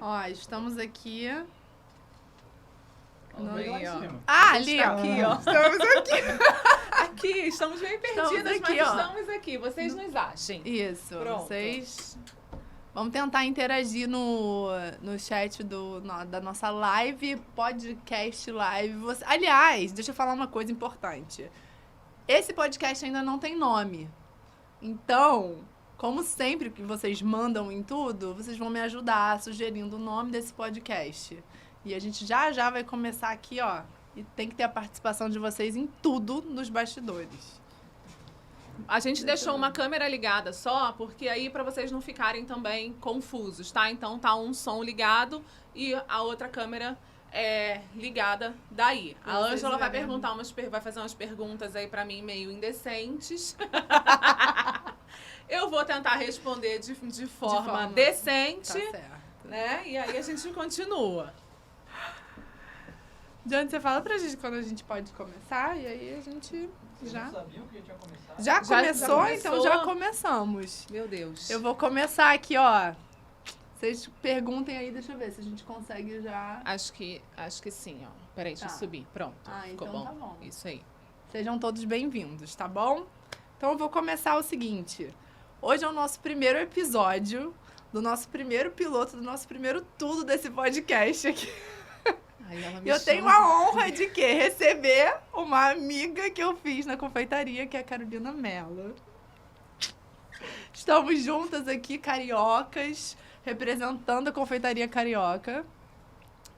Ó, estamos aqui... Aí, ó. Ali, ó. Aqui, ó. Estamos aqui. Aqui, estamos meio perdidas, Estamos aqui, mas ó. estamos aqui. Vocês nos achem. Isso, Pronto. vocês... Vamos tentar interagir no chat da nossa live, podcast live. Aliás, deixa eu falar uma coisa importante. Esse podcast ainda não tem nome. Então, como sempre que vocês mandam em tudo, vocês vão me ajudar sugerindo o nome desse podcast. E a gente já vai começar aqui, ó. E tem que ter a participação de vocês em tudo nos bastidores. A gente deixou uma câmera ligada só, porque aí para vocês não ficarem também confusos, tá? Então tá um som ligado e a outra câmera é ligada daí. A Ângela vai perguntar vai fazer umas perguntas aí para mim meio indecentes. Eu vou tentar responder de forma decente, Tá certo. né? E aí a gente continua. Johnny, você fala pra gente quando a gente pode começar e aí a gente já... Não sabia que tinha começado? Já começou, começou? então já começamos. Meu Deus. Eu vou começar aqui, ó. Vocês perguntem aí, deixa eu ver se a gente consegue já... Acho que sim, ó. Peraí, deixa eu subir. Pronto. Ah, Ficou então tá bom. Isso aí. Sejam todos bem-vindos, tá bom? Então eu vou começar o seguinte. Hoje é o nosso primeiro episódio do nosso primeiro piloto, do nosso primeiro tudo desse podcast aqui. Aí ela me E eu tenho chama. a honra de quê? Receber uma amiga que eu fiz na confeitaria, que é a Carolina Mello. Estamos juntas aqui, cariocas, representando a confeitaria carioca.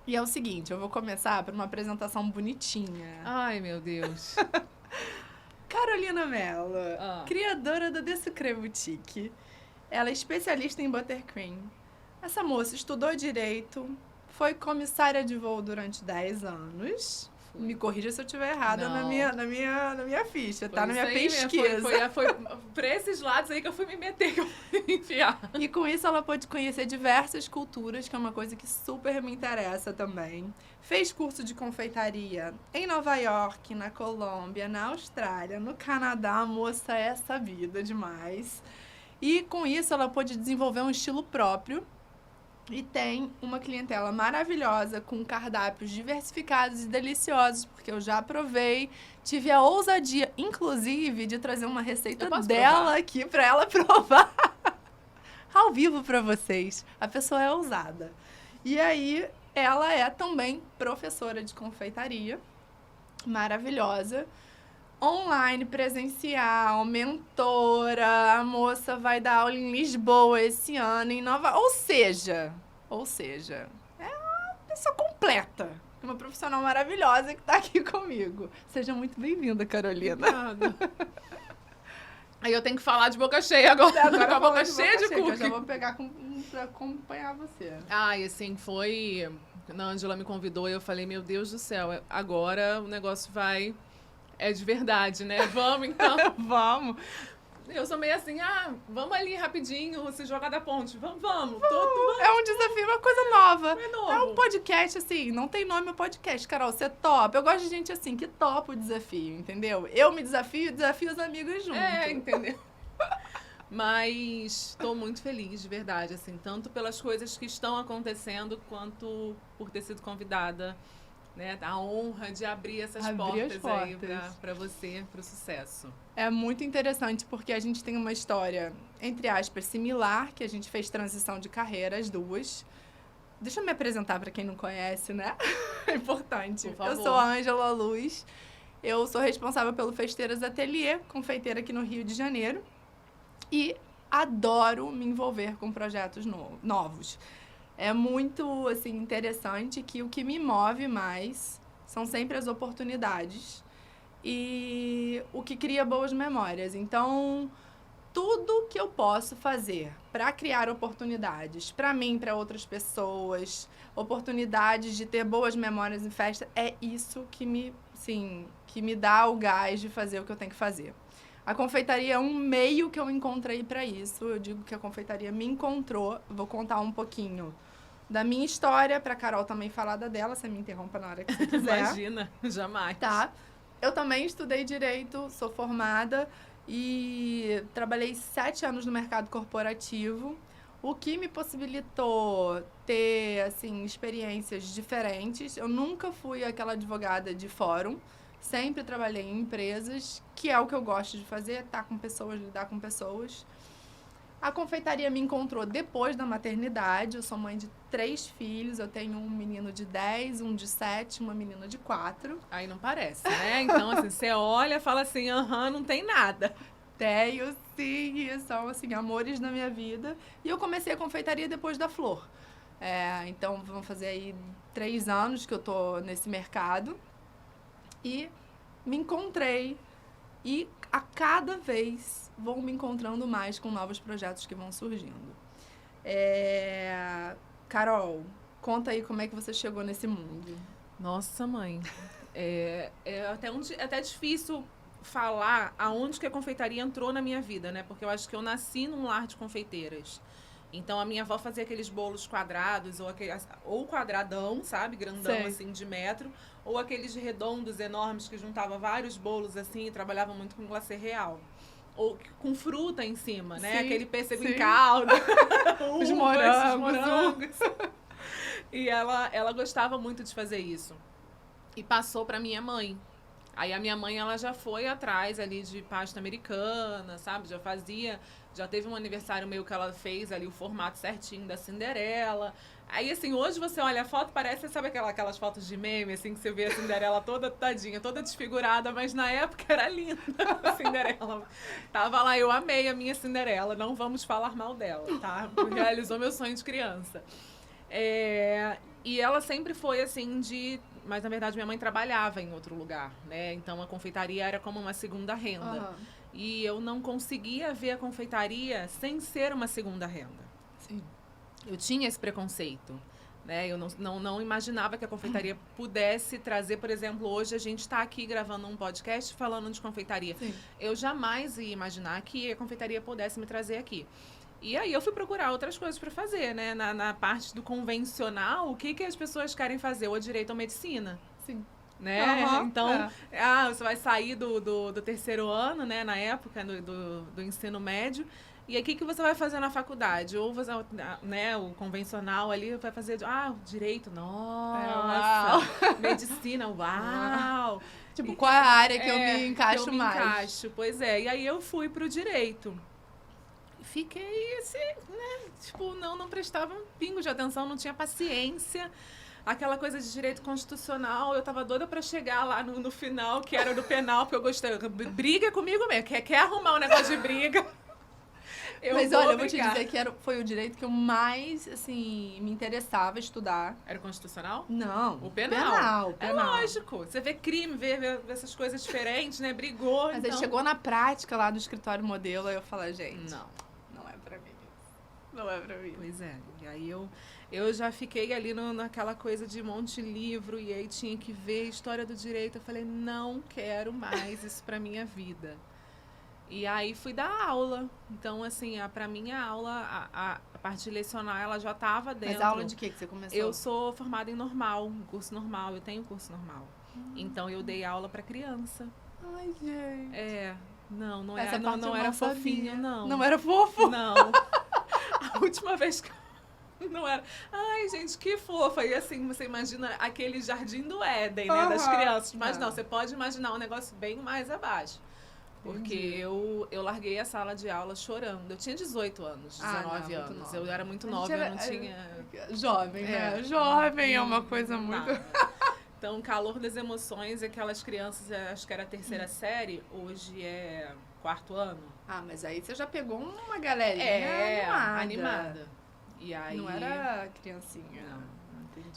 E é o seguinte, eu vou começar por uma apresentação bonitinha. Ai, meu Deus. Carolina Mello, Ah. criadora da Dessucré Boutique. Ela é especialista em buttercream. Essa moça estudou direito, foi comissária de voo durante 10 anos. Fui. Me corrija se eu estiver errada Não. na minha ficha, tá? Na Foi minha isso aí mesmo, pesquisa. Foi pra esses lados aí que eu fui me meter, que eu fui me enfiar. E com isso ela pôde conhecer diversas culturas, que é uma coisa que super me interessa também. Fez curso de confeitaria em Nova York, na Colômbia, na Austrália, no Canadá. A moça é sabida demais. E com isso ela pôde desenvolver um estilo próprio. E tem uma clientela maravilhosa, com cardápios diversificados e deliciosos, porque eu já provei. Tive a ousadia, inclusive, de trazer uma receita Eu posso dela provar? aqui para ela provar ao vivo para vocês. A pessoa é ousada. E aí, ela é também professora de confeitaria, maravilhosa. Online, presencial, mentora, a moça vai dar aula em Lisboa esse ano, em Nova... Ou seja, é uma pessoa completa, uma profissional maravilhosa que está aqui comigo. Seja muito bem-vinda, Carolina. Obrigada. Aí eu tenho que falar de boca cheia agora. Agora Com a eu vou boca de cheia de que eu cookie. já vou pegar pra acompanhar você. Ai, assim, foi... A Ângela me convidou e eu falei, meu Deus do céu, agora o negócio vai... É de verdade, né? Vamos, então. Vamos. Eu sou meio assim, vamos ali rapidinho, se jogar da ponte. Vamos. Tudo É um desafio, uma coisa nova. é novo. É um podcast, assim, não tem nome o podcast, Carol, você topa. Eu gosto de gente, assim, que topa o desafio, entendeu? Eu me desafio e desafio os amigos junto. Entendeu? Mas estou muito feliz, de verdade, assim, tanto pelas coisas que estão acontecendo, quanto por ter sido convidada, né? A honra de abrir essas portas aí para você, para o sucesso. É muito interessante porque a gente tem uma história, entre aspas, similar, que a gente fez transição de carreira, as duas. Deixa eu me apresentar para quem não conhece, né? É importante. Por favor. Eu sou a Ângela Luz, eu sou responsável pelo Festeiras Ateliê, confeiteira aqui no Rio de Janeiro. E adoro me envolver com projetos novos. É muito, assim, interessante que o que me move mais são sempre as oportunidades e o que cria boas memórias. Então, tudo que eu posso fazer para criar oportunidades para mim, para outras pessoas, oportunidades de ter boas memórias em festa, é isso que me dá o gás de fazer o que eu tenho que fazer. A confeitaria é um meio que eu encontrei para isso. Eu digo que a confeitaria me encontrou. Vou contar um pouquinho da minha história, pra Carol também falar da dela. Você me interrompa na hora que você quiser. Imagina, jamais. Tá. Eu também estudei Direito, sou formada e trabalhei 7 anos no mercado corporativo, O que me possibilitou ter, assim, experiências diferentes. Eu nunca fui aquela advogada de fórum. Sempre trabalhei em empresas, que é o que eu gosto de fazer, estar com pessoas, lidar com pessoas. A confeitaria me encontrou depois da maternidade. Eu sou mãe de 3 filhos. Eu tenho um menino de 10, um de 7, uma menina de 4. Aí não parece, né? Então, assim, você olha e fala assim, não tem nada. Tenho, sim, e são, assim, amores na minha vida. E eu comecei a confeitaria depois da Flor. Então, vão fazer aí 3 anos que eu tô nesse mercado. E me encontrei. E a cada vez vou me encontrando mais com novos projetos que vão surgindo. Carol, conta aí como é que você chegou nesse mundo. Nossa, mãe. É até difícil falar aonde que a confeitaria entrou na minha vida, né? Porque eu acho que eu nasci num lar de confeiteiras. Então, a minha avó fazia aqueles bolos quadrados, ou quadradão, sabe? Grandão, Sei. assim, de metro. Ou aqueles redondos enormes que juntava vários bolos, assim, e trabalhava muito com glacê real. Ou com fruta em cima, né? Sim, Aquele pêssego sim. em calda. Os Uvas, morangos. E ela gostava muito de fazer isso. E passou para minha mãe. Aí a minha mãe, ela já foi atrás ali de pasta americana, sabe? Já teve um aniversário meu que ela fez ali o formato certinho da Cinderela. Aí, assim, hoje você olha a foto, parece, sabe aquelas fotos de meme, assim, que você vê a Cinderela toda tadinha, toda desfigurada, mas na época era linda a Cinderela. Tava lá, eu amei a minha Cinderela, não vamos falar mal dela, tá? Realizou meu sonho de criança. E ela sempre foi, assim, Mas, na verdade, minha mãe trabalhava em outro lugar, né? Então, a confeitaria era como uma segunda renda. Uhum. E eu não conseguia ver a confeitaria sem ser uma segunda renda. Sim. Eu tinha esse preconceito, né? Eu não imaginava que a confeitaria pudesse trazer, por exemplo, hoje a gente está aqui gravando um podcast falando de confeitaria. Sim. Eu jamais ia imaginar que a confeitaria pudesse me trazer aqui. E aí eu fui procurar outras coisas para fazer, né? Na parte do convencional, o que as pessoas querem fazer? Ou direito ou medicina, Sim. né? Uhum, Então, você vai sair do terceiro ano, né? Na época do ensino médio. E aí, o que você vai fazer na faculdade? Ou você, né, o convencional ali vai fazer, direito, nossa, medicina, uau. Tipo, qual é a área que eu me encaixo mais? Pois é. E aí eu fui pro direito. Fiquei assim, né? Tipo, não prestava um pingo de atenção, não tinha paciência. Aquela coisa de direito constitucional, eu tava doida pra chegar lá no final, que era do penal, porque eu gostei. Briga comigo mesmo, quer arrumar um negócio de briga. Mas olha, eu vou te dizer que foi o direito que eu mais, assim, me interessava estudar. Era o constitucional? Não. O penal. Penal. É lógico. Você vê crime, vê essas coisas diferentes, né? Brigou. Mas então... aí chegou na prática lá do escritório modelo, aí eu falei, gente, não é pra mim. Não é pra mim. Pois é. E aí eu já fiquei ali naquela coisa de monte de livro, e aí tinha que ver a história do direito. Eu falei, não quero mais isso pra minha vida. E aí fui dar aula. Então, assim, pra mim a aula, a parte lecionar, ela já estava dentro. Mas aula de que você começou? Eu sou formada em normal, curso normal, eu tenho curso normal. Então eu dei aula pra criança. Ai, gente. Não Essa era, parte não eu era não sabia. fofinho, não. Não era fofo? Não. A última vez que não era. Ai, gente, que fofa. E assim, você imagina aquele jardim do Éden, né, das crianças. Mas não, você pode imaginar um negócio bem mais abaixo. Porque eu larguei a sala de aula chorando. Eu tinha 18 anos, 19 anos. Eu era muito nova, eu não tinha... Jovem, né? Jovem é uma coisa muito... Então, calor das emoções, aquelas crianças, acho que era a terceira série, hoje é 4º ano. Mas aí você já pegou uma galerinha animada. E aí... Não era criancinha. Não.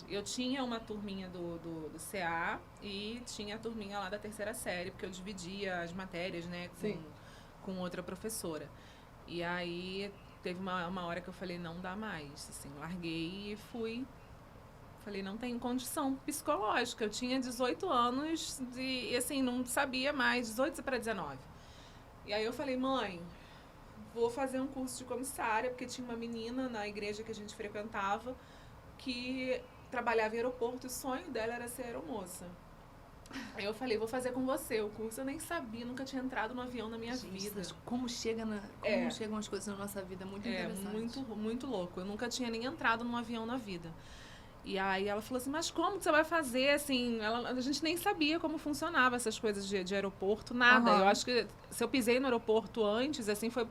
Eu tinha uma turminha do CA e tinha a turminha lá da terceira série, porque eu dividia as matérias, né, com outra professora. E aí teve uma hora que eu falei, não dá mais, assim, larguei e fui. Falei, não tenho condição psicológica. Eu tinha 18 anos e assim, não sabia mais, 18 para 19. E aí eu falei, mãe, vou fazer um curso de comissária, porque tinha uma menina na igreja que a gente frequentava que trabalhava em aeroporto e o sonho dela era ser aeromoça. Aí eu falei, vou fazer com você o curso. Eu nem sabia, nunca tinha entrado no avião na minha vida. Como chegam as coisas na nossa vida, é muito interessante. Muito, muito louco. Eu nunca tinha nem entrado num avião na vida. E aí ela falou assim, mas como que você vai fazer, assim? A gente nem sabia como funcionava essas coisas de aeroporto, nada. Eu acho que se eu pisei no aeroporto antes, assim, foi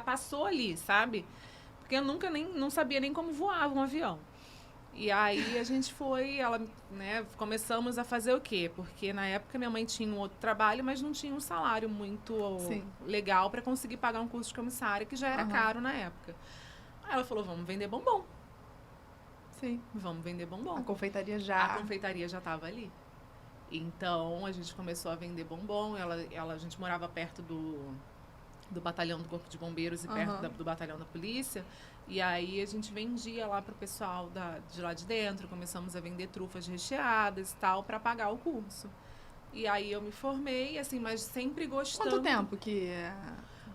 passou ali, sabe? Porque eu nunca não sabia nem como voava um avião. E aí a gente começamos a fazer o quê? Porque na época minha mãe tinha um outro trabalho, mas não tinha um salário muito legal para conseguir pagar um curso de comissária, que já era caro na época. Aí ela falou, vamos vender bombom. Sim. Vamos vender bombom. A confeitaria já estava ali. Então a gente começou a vender bombom. A gente morava perto do batalhão do Corpo de Bombeiros e perto do batalhão da polícia. E aí a gente vendia lá pro pessoal de lá de dentro. Começamos a vender trufas recheadas e tal, para pagar o curso. E aí eu me formei, assim, mas sempre gostando. Quanto tempo que...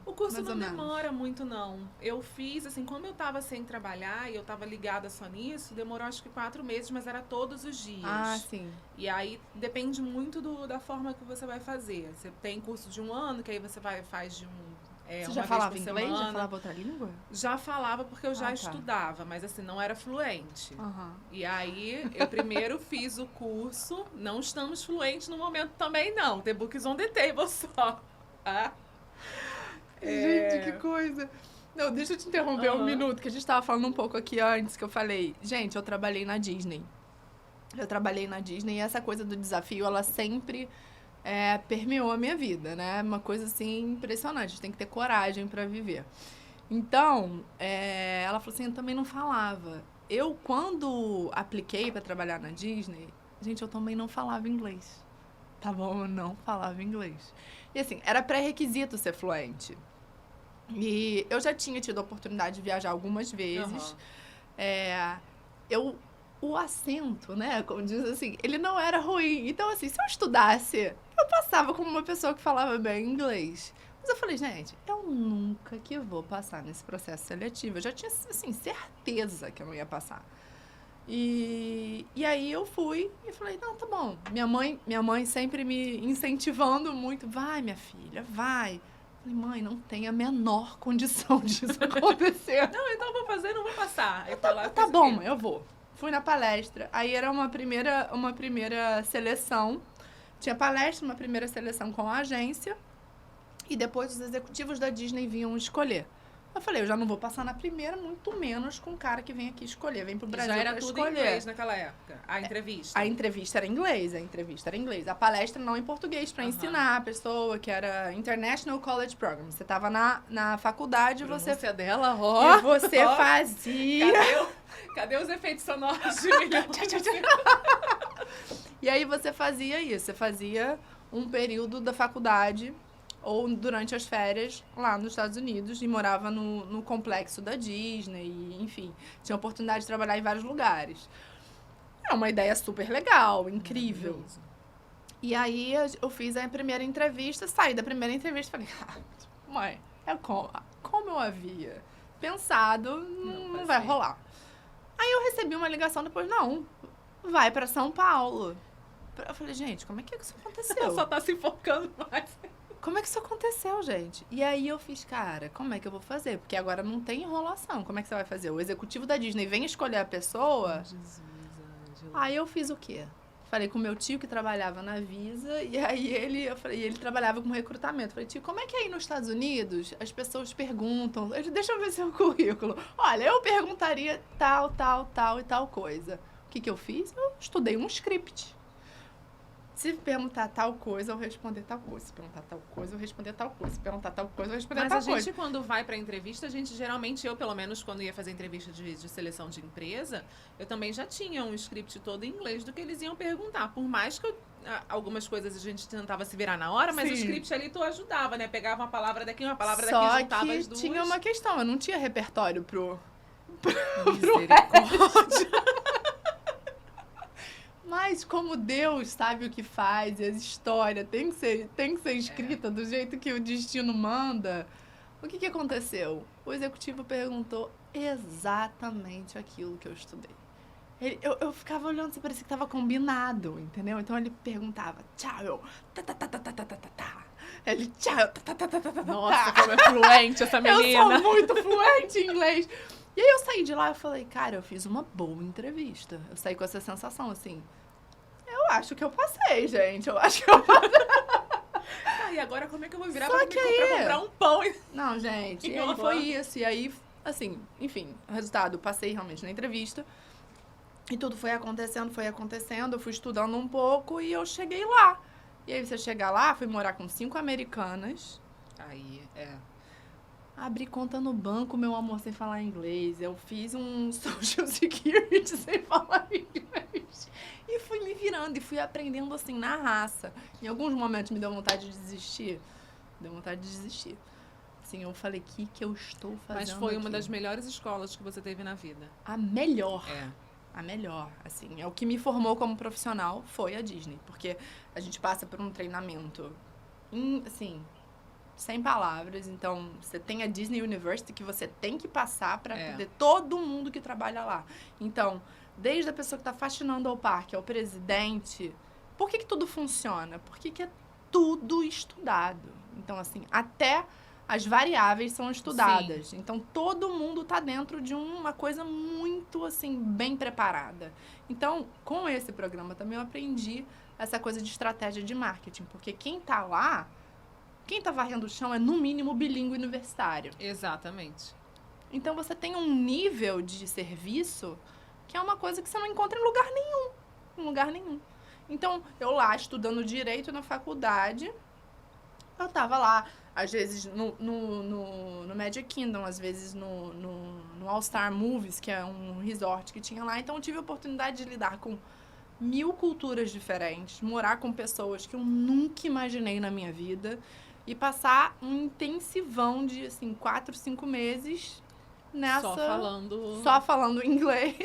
O curso não demora muito, não. Eu fiz, assim, como eu tava sem trabalhar e eu tava ligada só nisso, demorou acho que 4 meses, mas era todos os dias. Ah, sim. E aí depende muito da forma que você vai fazer. Você tem curso de 1 ano, que aí você faz de você já falava inglês? Já falava outra língua? Já falava porque eu já estudava, mas assim, não era fluente. E aí, eu primeiro fiz o curso, não estamos fluentes no momento também não, The Book is on the table só. Gente, que coisa! Não, deixa eu te interromper um minuto, que a gente tava falando um pouco aqui antes, que eu falei, gente, eu trabalhei na Disney. E essa coisa do desafio, ela sempre... permeou a minha vida, né? Uma coisa, assim, impressionante. A gente tem que ter coragem para viver. Então, ela falou assim, eu também não falava. Eu, quando apliquei para trabalhar na Disney, gente, eu também não falava inglês. Tá bom? Eu não falava inglês. E, assim, era pré-requisito ser fluente. E eu já tinha tido a oportunidade de viajar algumas vezes. O acento, né, como diz assim, ele não era ruim. Então, assim, se eu estudasse, eu passava como uma pessoa que falava bem inglês. Mas eu falei, gente, eu nunca que vou passar nesse processo seletivo. Eu já tinha, assim, certeza que eu não ia passar. E aí eu fui e falei, não, tá bom. Minha mãe sempre me incentivando muito. Vai, minha filha, vai. Falei, mãe, não tem a menor condição disso acontecer. Não, então eu vou fazer, não vou passar. Aí tá bom, mãe, eu vou. Fui na palestra, aí era uma primeira seleção. Tinha palestra, uma primeira seleção com a agência, e depois os executivos da Disney vinham escolher. Eu falei, eu já não vou passar na primeira, muito menos com o cara que vem aqui escolher, vem pro Brasil pra escolher. Já era tudo em inglês naquela época, a entrevista. A entrevista era em inglês. A palestra não em português, pra ensinar a pessoa, que era International College Program. Você tava na faculdade, você dela, ó. E você fazia... Cadê os efeitos sonoros de milhão? E aí você fazia isso, você fazia um período da faculdade ou durante as férias lá nos Estados Unidos e morava no complexo da Disney, e, enfim, tinha a oportunidade de trabalhar em vários lugares. É uma ideia super legal, incrível. E aí eu fiz a primeira entrevista, saí da primeira entrevista e falei, mãe, como eu havia pensado, não vai rolar. Aí eu recebi uma ligação depois, não, vai pra São Paulo. Eu falei, gente, como é que isso aconteceu? Ela só tá se focando mais. Como é que isso aconteceu, gente? E aí eu fiz, cara, como é que eu vou fazer? Porque agora não tem enrolação. Como é que você vai fazer? O executivo da Disney vem escolher a pessoa. Jesus, Ângela. Aí eu fiz o quê? Falei com meu tio que trabalhava na Visa, e aí ele trabalhava com recrutamento. Falei, tio, como é que aí nos Estados Unidos as pessoas perguntam? Deixa eu ver seu currículo. Olha, eu perguntaria tal e tal coisa. O que eu fiz? Eu estudei um script. Se perguntar tal coisa, eu responder tal coisa. Se perguntar tal coisa, eu responder tal coisa. Se perguntar tal coisa, eu responder tal coisa. Mas a gente, quando vai pra entrevista, geralmente, eu, pelo menos, quando ia fazer entrevista de seleção de empresa, eu também já tinha um script todo em inglês do que eles iam perguntar. Por mais que algumas coisas a gente tentava se virar na hora, mas o script ali tu ajudava, né? Pegava uma palavra daqui, uma palavra daqui, juntava as duas. Só que tinha uma questão, eu não tinha repertório pro Misericórdia. Mas como Deus sabe o que faz, e a história tem que ser escrita do jeito que o destino manda, o que aconteceu? O executivo perguntou exatamente aquilo que eu estudei. Eu ficava olhando, assim, parecia que tava combinado, entendeu? Então ele perguntava, tchau, eu, tá, tá, tá, tá, tá, tá, tá, tá, tá. Ele, tchau, eu, tá, tá, tá, tá, tá, tá, Nossa, tá. como é fluente essa menina. Eu sou muito fluente em inglês. E aí eu saí de lá e falei, cara, eu fiz uma boa entrevista. Eu saí com essa sensação, assim, eu acho que eu passei, gente, eu acho que eu passei. Ah, e agora como é que eu vou virar Só pra que comprar um pão? Não, gente, e Que aí horror. foi isso. E aí, assim, enfim, o resultado, eu passei realmente na entrevista. E tudo foi acontecendo, eu fui estudando um pouco e eu cheguei lá. E aí você chegar lá, fui morar com 5 americanas, Aí, abri conta no banco, meu amor, sem falar inglês. Eu fiz um social security sem falar inglês. E fui me virando e fui aprendendo assim na raça. Em alguns momentos me deu vontade de desistir. Deu vontade de desistir. Assim, eu falei, que eu estou fazendo Mas foi uma aqui? das melhores escolas que você teve na vida. A melhor. É. A melhor, assim, é o que me formou como profissional foi a Disney, porque a gente passa por um treinamento, assim, sem palavras. Então, você tem a Disney University que você tem que passar para poder todo mundo que trabalha lá. Então, desde a pessoa que está faxinando ao parque ao presidente, por que tudo funciona? Porque que é tudo estudado. Então, assim, até as variáveis são estudadas. Sim. Então, todo mundo está dentro de uma coisa muito, assim, bem preparada. Então, com esse programa também eu aprendi essa coisa de estratégia de marketing. Porque quem está lá, quem está varrendo o chão é, no mínimo, bilíngue universitário. Exatamente. Então, você tem um nível de serviço que é uma coisa que você não encontra em lugar nenhum. Em lugar nenhum. Então, eu lá, estudando Direito na faculdade, eu estava lá, às vezes no Magic Kingdom, às vezes no All Star Movies, que é um resort que tinha lá. Então, eu tive a oportunidade de lidar com 1000 culturas diferentes, morar com pessoas que eu nunca imaginei na minha vida e passar um intensivão de, assim, 4, 5 meses nessa... Só falando inglês.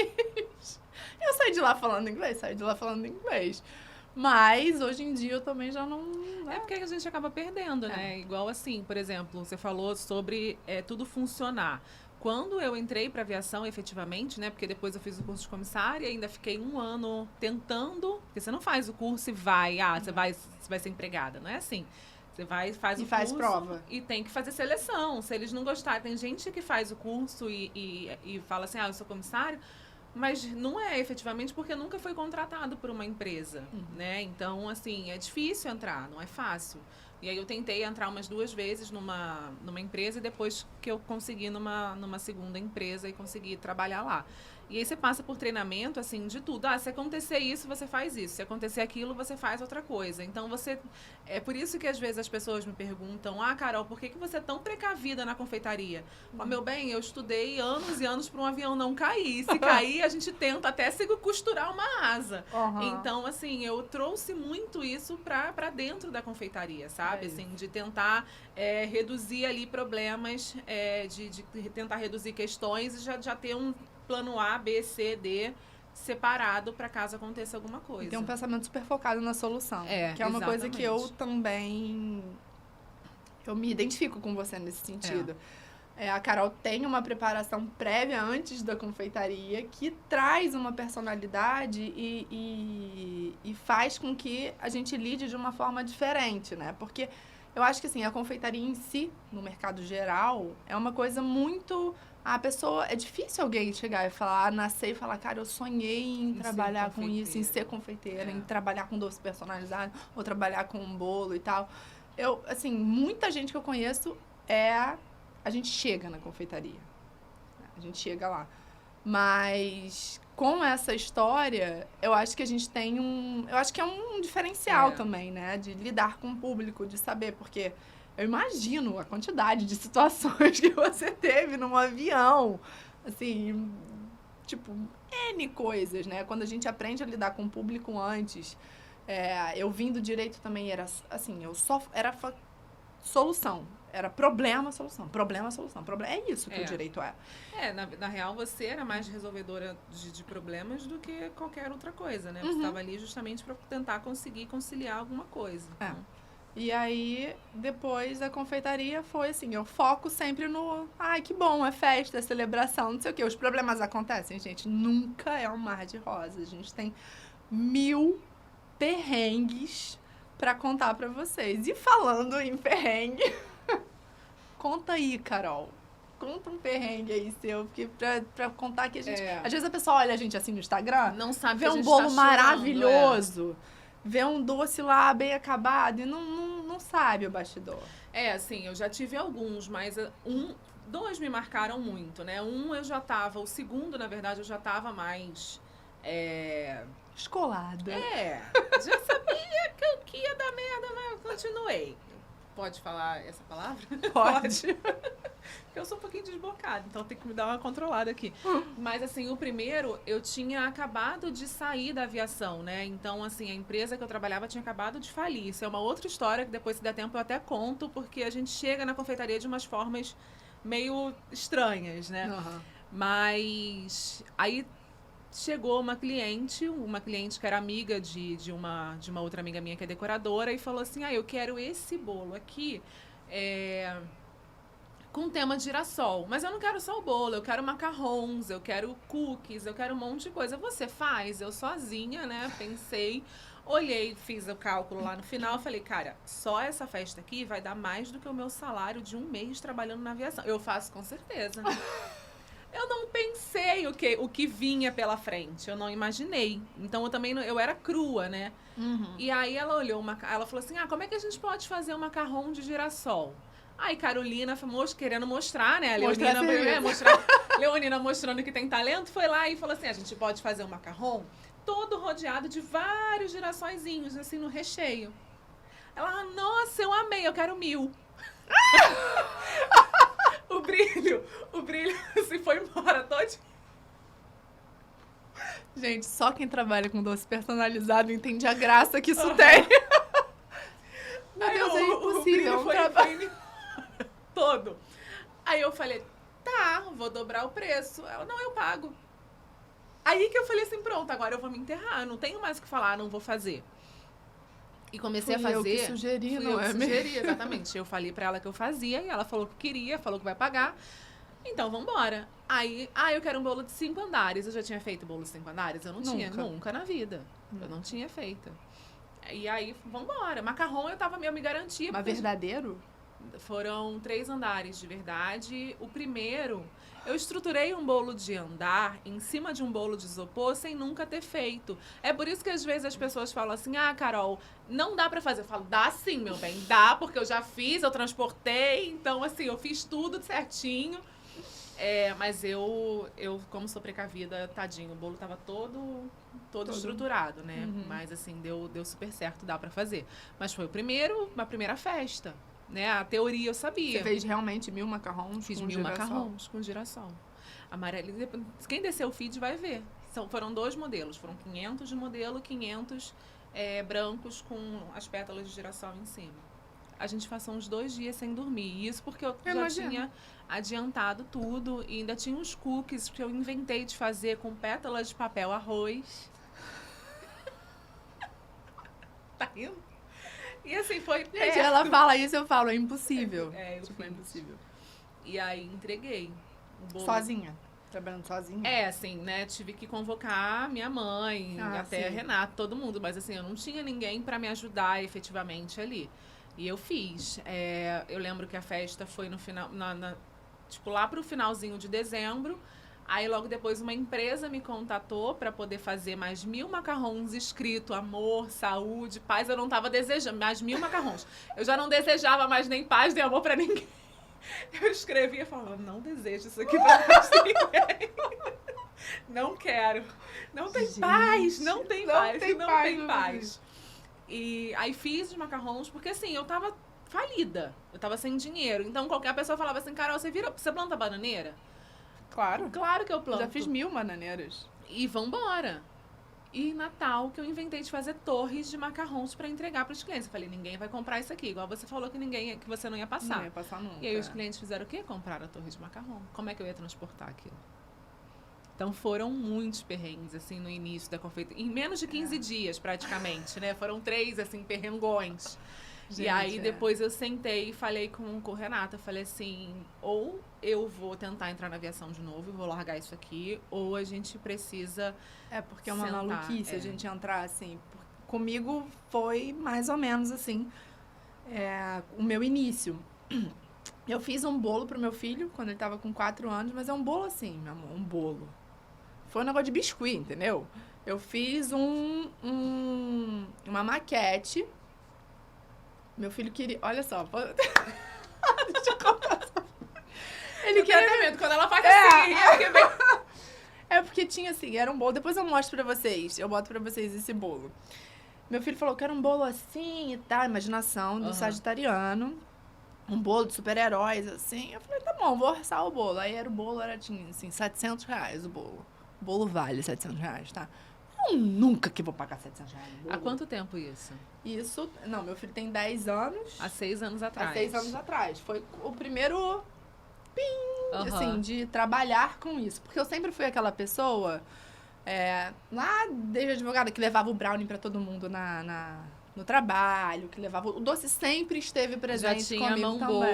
Eu saí de lá falando inglês. Mas, hoje em dia, eu também já não... É porque a gente acaba perdendo, né? Igual assim, por exemplo, você falou sobre tudo funcionar. Quando eu entrei para aviação, efetivamente, né? Porque depois eu fiz o curso de comissária e ainda fiquei 1 ano tentando... Porque você não faz o curso e vai... você vai ser empregada. Não é assim. Você vai, faz prova. E tem que fazer seleção. Se eles não gostarem... Tem gente que faz o curso e fala assim, eu sou comissário... Mas não é efetivamente porque nunca foi contratado por uma empresa, né? Então, assim, é difícil entrar, não é fácil. E aí eu tentei entrar umas 2 vezes numa empresa e depois que eu consegui numa segunda empresa e consegui trabalhar lá. E aí você passa por treinamento, assim, de tudo. Se acontecer isso, você faz isso. Se acontecer aquilo, você faz outra coisa. Então, é por isso que, às vezes, as pessoas me perguntam, Carol, por que você é tão precavida na confeitaria? Meu bem, eu estudei anos e anos para um avião não cair. Se cair, a gente tenta até se costurar uma asa. Então, assim, eu trouxe muito isso para dentro da confeitaria, sabe? Assim, de tentar reduzir ali problemas, de tentar reduzir questões e já ter um plano A, B, C, D separado para caso aconteça alguma coisa. E tem um pensamento super focado na solução. Que é uma coisa que eu também... Eu me identifico com você nesse sentido. A Carol tem uma preparação prévia antes da confeitaria que traz uma personalidade e faz com que a gente lide de uma forma diferente, né? Porque eu acho que, assim, a confeitaria em si, no mercado geral, é uma coisa muito... A pessoa... É difícil alguém chegar e falar, nascer e falar, cara, eu sonhei em trabalhar com isso, em ser confeiteira, em trabalhar com doce personalizado, ou trabalhar com um bolo e tal. Assim, muita gente que eu conheço a gente chega na confeitaria. A gente chega lá. Mas com essa história, eu acho que a gente tem eu acho que é um diferencial também, né? De lidar com o público, de saber, porque eu imagino a quantidade de situações que você teve num avião. Assim, tipo, N coisas, né? Quando a gente aprende a lidar com o público antes. Eu vim do direito também, era assim, era solução. Era problema, solução. Problema, solução. É isso que o direito é. Na real, você era mais resolvedora de problemas do que qualquer outra coisa, né? Você estava ali justamente para tentar conseguir conciliar alguma coisa. E aí, depois, a confeitaria foi assim, eu foco sempre no... Ai, que bom, é festa, é celebração, não sei o quê. Os problemas acontecem, gente. Nunca é um mar de rosas. A gente tem 1000 perrengues pra contar pra vocês. E falando em perrengue, conta aí, Carol. Conta um perrengue aí seu, porque pra contar que a gente... Às vezes a pessoa olha a gente assim no Instagram, Não sabe vê que a um gente bolo tá chorando, maravilhoso, vê um doce lá bem acabado e não sabe o bastidor. Assim, eu já tive alguns, mas dois me marcaram muito, né? O segundo, na verdade, eu já tava mais... Escolada. Já sabia que ia dar merda, mas eu continuei. Pode falar essa palavra? Pode. Porque eu sou um pouquinho desbocada, então tem que me dar uma controlada aqui. Mas, assim, o primeiro, eu tinha acabado de sair da aviação, né? Então, assim, a empresa que eu trabalhava tinha acabado de falir. Isso é uma outra história que depois, se der tempo, eu até conto, porque a gente chega na confeitaria de umas formas meio estranhas, né? Uhum. Mas aí chegou uma cliente que era amiga de uma outra amiga minha que é decoradora, e falou assim, eu quero esse bolo aqui, com tema de girassol. Mas eu não quero só o bolo, eu quero macarrons, eu quero cookies, eu quero um monte de coisa. Você faz? Eu sozinha, né? Pensei, olhei, fiz o cálculo lá no final, falei, cara, só essa festa aqui vai dar mais do que o meu salário de um mês trabalhando na aviação. Eu faço com certeza. Eu não pensei o que vinha pela frente, eu não imaginei. Então eu era crua, né? Uhum. E aí ela olhou, ela falou assim, como é que a gente pode fazer um macarrão de girassol? Aí Carolina, querendo mostrar, né? Leonina mostrando que tem talento, foi lá e falou assim, a gente pode fazer um macarrão todo rodeado de vários girassóizinhos, assim, no recheio. Ela, nossa, eu amei, eu quero 1000. O brilho se foi embora todo. Gente, só quem trabalha com doce personalizado entende a graça que isso tem. Meu Deus, é impossível. Foi todo. Aí eu falei, tá, vou dobrar o preço. Ela, não, eu pago. Aí que eu falei assim, pronto, agora eu vou me enterrar, não tenho mais o que falar, não vou fazer. E comecei a fazer. Eu que sugeri, não é mesmo? Exatamente. Eu falei pra ela que eu fazia e ela falou que queria, falou que vai pagar. Então, vambora. Aí, eu quero um bolo de 5 andares. Eu já tinha feito bolo de 5 andares? Eu não tinha, nunca na vida. Eu não tinha feito. E aí, vambora. Macarrão eu me garantia. Mas verdadeiro? Foram 3 andares de verdade. O primeiro, eu estruturei um bolo de andar em cima de um bolo de isopor sem nunca ter feito. É por isso que às vezes as pessoas falam assim, Carol, não dá pra fazer. Eu falo, dá sim, meu bem, dá, porque eu já fiz, eu transportei. Então, assim, eu fiz tudo certinho. Mas eu, como sou precavida, tadinho, o bolo tava todo estruturado, né? Uhum. Mas, assim, deu super certo, dá pra fazer. Mas foi a primeira festa. Né? A teoria eu sabia. Você fez realmente 1000 macarrons? Fiz 1000 macarrons com girassol. Amarelo. Quem descer o feed vai ver. Foram 2 modelos. Foram 500 de modelo, 500 brancos com as pétalas de girassol em cima. A gente passou uns 2 dias sem dormir. Isso porque eu já tinha adiantado tudo. E ainda tinha uns cookies que eu inventei de fazer com pétalas de papel arroz. Tá rindo? E assim, foi perto. Gente, ela fala isso, eu falo, é impossível. É impossível. E aí, entreguei o bolo. Sozinha? Trabalhando sozinha? Assim, né? Tive que convocar minha mãe, até a Renata, todo mundo. Mas assim, eu não tinha ninguém pra me ajudar efetivamente ali. E eu fiz. Eu lembro que a festa foi no final, tipo, lá pro finalzinho de dezembro. Aí, logo depois, uma empresa me contatou para poder fazer mais 1000 macarrons escrito amor, saúde, paz. Eu não tava desejando, mais 1000 macarrons. Eu já não desejava mais nem paz, nem amor para ninguém. Eu escrevia falando, não desejo isso aqui pra mais ninguém. Não quero. Não tem paz, não tem paz. E aí fiz os macarrons, porque assim, eu tava falida. Eu tava sem dinheiro. Então, qualquer pessoa falava assim, Carol, você planta bananeira? Claro. Claro que eu planto. Já fiz 1000 bananeiras. E vambora. E Natal, que eu inventei de fazer torres de macarrons pra entregar pros clientes. Eu falei, ninguém vai comprar isso aqui. Igual você falou que você não ia passar. Não ia passar nunca. E aí os clientes fizeram o quê? Compraram a torre de macarrão. Como é que eu ia transportar aquilo? Então foram muitos perrengues, assim, no início da confeitaria. Em menos de 15 dias, praticamente, né? Foram 3, assim, perrengões. E aí, depois eu sentei e falei com Renata. Falei assim, ou eu vou tentar entrar na aviação de novo e vou largar isso aqui, ou a gente precisa porque é uma sentar, maluquice a gente entrar, assim. Comigo foi mais ou menos assim, o meu início. Eu fiz um bolo pro meu filho quando ele tava com 4 anos, mas é um bolo assim, meu amor, um bolo. Foi um negócio de biscuit, entendeu? Eu fiz uma maquete. Meu filho queria... Olha só. Deixa eu contar. Ele queria ter medo. Quando ela faz assim, é porque tinha assim, era um bolo. Depois eu mostro pra vocês. Eu boto pra vocês esse bolo. Meu filho falou que era um bolo assim e tal. Imaginação do sagitariano. Um bolo de super-heróis, assim. Eu falei, tá bom, vou orçar o bolo. Aí o bolo tinha, assim, R$700 o bolo. O bolo vale R$700, tá? Eu nunca que vou pagar R$700 no bolo. Há quanto tempo isso? Isso, não, meu filho tem 10 anos. Há 6 anos atrás. Há 6 anos atrás. Foi o primeiro assim, de trabalhar com isso. Porque eu sempre fui aquela pessoa, lá desde advogada, que levava o brownie pra todo mundo no trabalho, que levava... O doce sempre esteve presente comigo também. Já tinha mão boa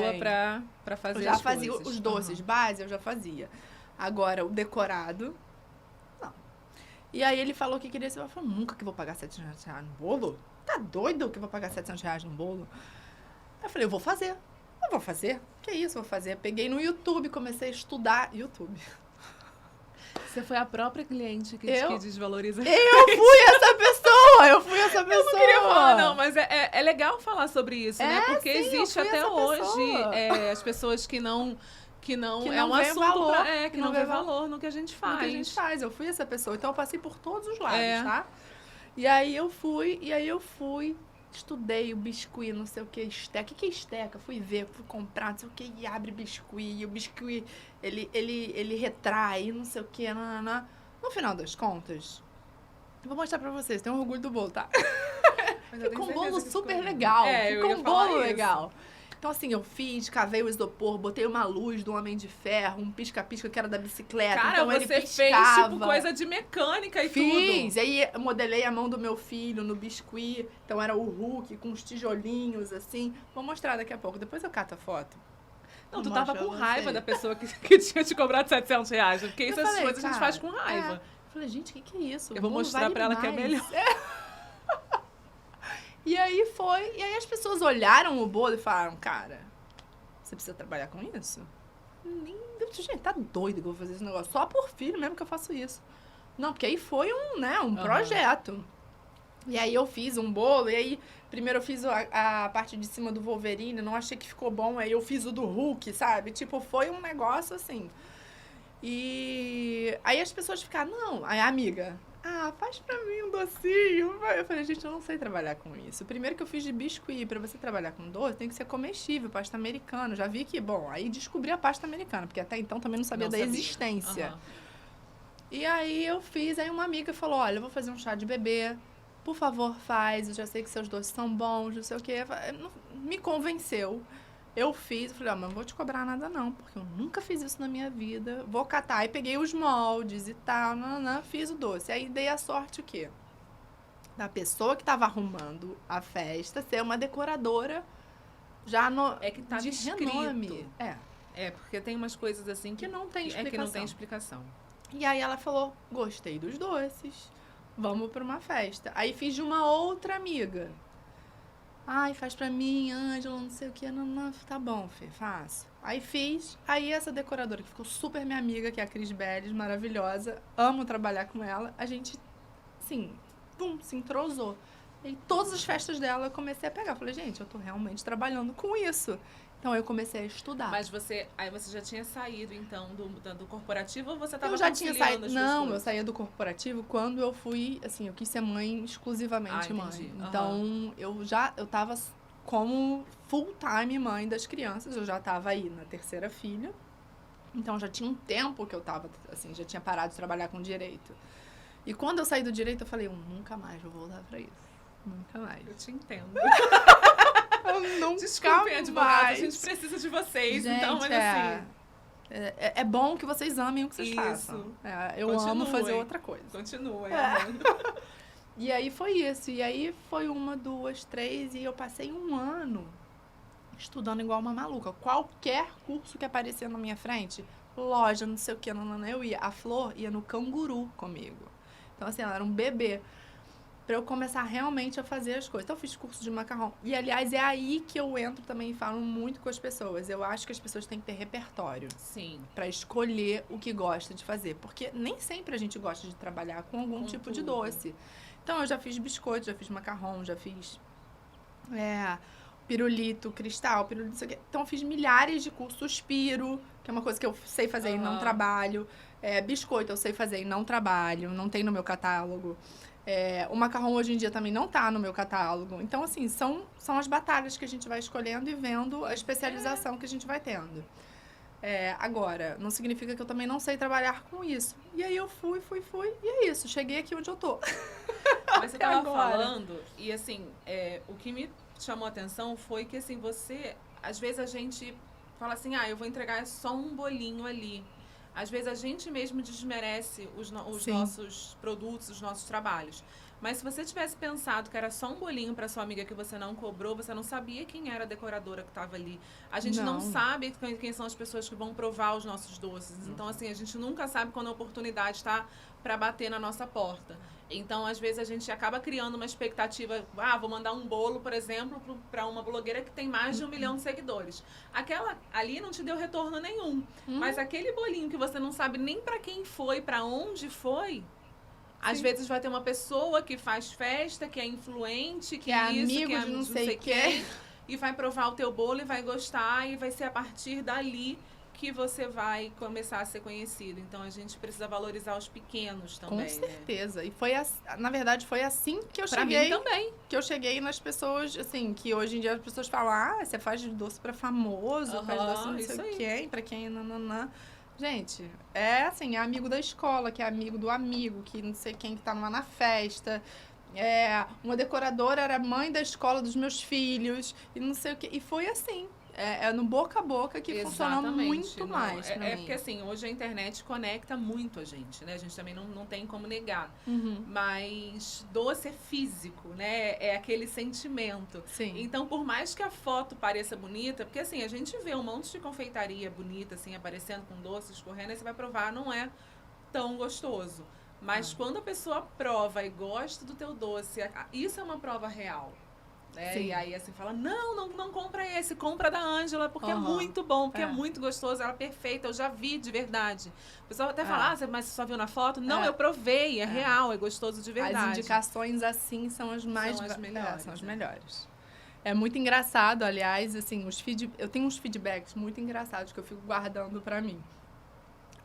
pra fazer as coisas. Eu já fazia coisas. Os doces base, eu já fazia. Agora, o decorado... E aí ele falou que queria ser. Eu falei, nunca que vou pagar R$700 no bolo? Tá doido que eu vou pagar R$700 no bolo? Aí eu falei, eu vou fazer. Eu vou fazer? Que isso, eu vou fazer? Peguei no YouTube, comecei a estudar YouTube. Você foi a própria cliente que desvaloriza. Eu fui essa pessoa! Eu não queria falar, não, mas é legal falar sobre isso, né? Porque sim, existe até hoje as pessoas que não é um assunto valor, que não vê valor no que a gente faz. Eu fui essa pessoa, então eu passei por todos os lados, tá? E aí eu fui, estudei o biscuit, não sei o que, esteca. O que é esteca? Fui ver, fui comprar, não sei o que, e abre biscuit, e o biscuit, ele retrai, não sei o que, nananã. No final das contas, eu vou mostrar pra vocês, tenho orgulho do bolo, tá? Ficou um bolo super legal, ficou um bolo legal. Então, assim, eu cavei o isopor, botei uma luz do Homem de Ferro, um pisca-pisca que era da bicicleta. Cara, então você ele fez, tipo, coisa de mecânica e tudo. Fiz, aí modelei a mão do meu filho no biscuit. Então era o Hulk com os tijolinhos, assim. Vou mostrar daqui a pouco, depois eu cato a foto. Não, tu tava com raiva da pessoa que tinha te cobrado R$700, porque essas coisas a gente faz com raiva. Eu falei, gente, o que é isso? Eu vou mostrar pra ela que é melhor. E aí as pessoas olharam o bolo e falaram, cara, você precisa trabalhar com isso? Gente, tá doido que eu vou fazer esse negócio. Só por filho mesmo que eu faço isso. Não, porque aí foi um projeto. E aí eu fiz um bolo, e aí primeiro eu fiz a parte de cima do Wolverine, não achei que ficou bom, aí eu fiz o do Hulk, sabe? Tipo, foi um negócio assim. E aí as pessoas ficaram, não, aí a amiga... faz pra mim um docinho. Eu falei, gente, eu não sei trabalhar com isso. Primeiro que eu fiz de biscuit, pra você trabalhar com doce, tem que ser comestível, pasta americana. Já vi que, aí descobri a pasta americana, porque até então também não sabia da existência. E aí eu fiz, aí uma amiga falou, olha, eu vou fazer um chá de bebê, por favor, faz, eu já sei que seus doces são bons, não sei o quê. Me convenceu. Eu fiz, falei, mas não vou te cobrar nada não, porque eu nunca fiz isso na minha vida. Vou catar. Aí peguei os moldes e tal, fiz o doce. Aí dei a sorte o quê? Da pessoa que tava arrumando a festa ser uma decoradora já que tá de escrito. Renome. Porque tem umas coisas assim que não tem explicação. que não tem explicação. E aí ela falou, gostei dos doces, vamos pra uma festa. Aí fiz de uma outra amiga. Faz pra mim, Ângela, não sei o que. Não, tá bom, Fê, faço. Aí fiz. Aí essa decoradora, que ficou super minha amiga, que é a Cris Belles, maravilhosa. Amo trabalhar com ela. A gente, assim, se entrosou. E todas as festas dela eu comecei a pegar. Falei, gente, eu tô realmente trabalhando com isso. Então eu comecei a estudar. Mas você já tinha saído, então, do corporativo ou você tava Eu já tinha saído. Não, pessoas? eu saía do corporativo quando eu fui, assim, eu quis ser mãe exclusivamente mãe. Então, eu tava como full-time mãe das crianças. Eu já tava aí na terceira filha. Então, já tinha um tempo que eu tava, assim, já tinha parado de trabalhar com direito. E quando eu saí do direito, eu falei, eu nunca mais vou voltar pra isso. Nunca mais. Eu te entendo. Eu nunca Desculpem, advogados, mais. a gente precisa de vocês, gente, então, mas assim... É bom que vocês amem o que vocês façam. Eu amo fazer outra coisa. Continua, E aí foi isso. E aí foi 1, 2, 3, e eu passei 1 ano estudando igual uma maluca. Qualquer curso que aparecia na minha frente, loja, não sei o que, não, eu ia. A Flor ia no Canguru comigo. Então, assim, ela era um bebê. Pra eu começar realmente a fazer as coisas. Então, eu fiz curso de macarrão. E, aliás, é aí que eu entro também e falo muito com as pessoas. Eu acho que as pessoas têm que ter repertório. Sim. Pra escolher o que gosta de fazer. Porque nem sempre a gente gosta de trabalhar com algum tipo de doce. Então, eu já fiz biscoito, já fiz macarrão, já fiz pirulito, cristal, pirulito, não sei o quê. Então, eu fiz milhares de cursos. Suspiro, que é uma coisa que eu sei fazer e não trabalho. Biscoito eu sei fazer e não trabalho, não tem no meu catálogo. O macarrão hoje em dia também não tá no meu catálogo. Então, assim, são as batalhas que a gente vai escolhendo e vendo a especialização que a gente vai tendo. Agora, não significa que eu também não sei trabalhar com isso. E aí eu fui, e é isso. Cheguei aqui onde eu tô. Mas você tava falando, e assim, o que me chamou a atenção foi que, assim, você... Às vezes a gente fala assim, eu vou entregar só um bolinho ali. Às vezes a gente mesmo desmerece os nossos produtos, os nossos trabalhos. Mas se você tivesse pensado que era só um bolinho para sua amiga que você não cobrou, você não sabia quem era a decoradora que estava ali. A gente não sabe quem são as pessoas que vão provar os nossos doces. Então, assim, a gente nunca sabe quando a oportunidade está para bater na nossa porta. Então, às vezes, a gente acaba criando uma expectativa. Vou mandar um bolo, por exemplo, para uma blogueira que tem mais de 1 milhão de seguidores. Aquela ali não te deu retorno nenhum. Mas aquele bolinho que você não sabe nem para quem foi, para onde foi... Às vezes vai ter uma pessoa que faz festa, que é influente, que é isso, amigo que é de não sei quem, e vai provar o teu bolo e vai gostar, e vai ser a partir dali que você vai começar a ser conhecido. Então, a gente precisa valorizar os pequenos também. Com certeza. Né? E na verdade, foi assim que eu cheguei. Pra mim também. Que eu cheguei nas pessoas, assim, que hoje em dia as pessoas falam, você faz doce pra famoso, faz doce não sei o quê, pra quem, nananã. Gente, assim, é amigo da escola, que é amigo do amigo, que não sei quem que tá lá na festa. Uma decoradora era mãe da escola dos meus filhos, e não sei o quê. E foi assim. No boca a boca que funcionou muito mais pra mim. Porque, assim, hoje a internet conecta muito a gente, né? A gente também não tem como negar. Mas doce é físico, né? É aquele sentimento. Sim. Então, por mais que a foto pareça bonita, porque, assim, a gente vê um monte de confeitaria bonita, assim, aparecendo com doces, correndo, aí você vai provar, não é tão gostoso. Mas quando a pessoa prova e gosta do teu doce, isso é uma prova real. E aí, assim, fala, não compra esse, compra da Ângela, porque é muito bom, porque é muito gostoso, ela é perfeita, eu já vi de verdade. O pessoal até fala, mas você só viu na foto? Não, eu provei, é real, é gostoso de verdade. As indicações, assim, são as melhores. São as melhores. É muito engraçado, aliás, assim, eu tenho uns feedbacks muito engraçados que eu fico guardando pra mim.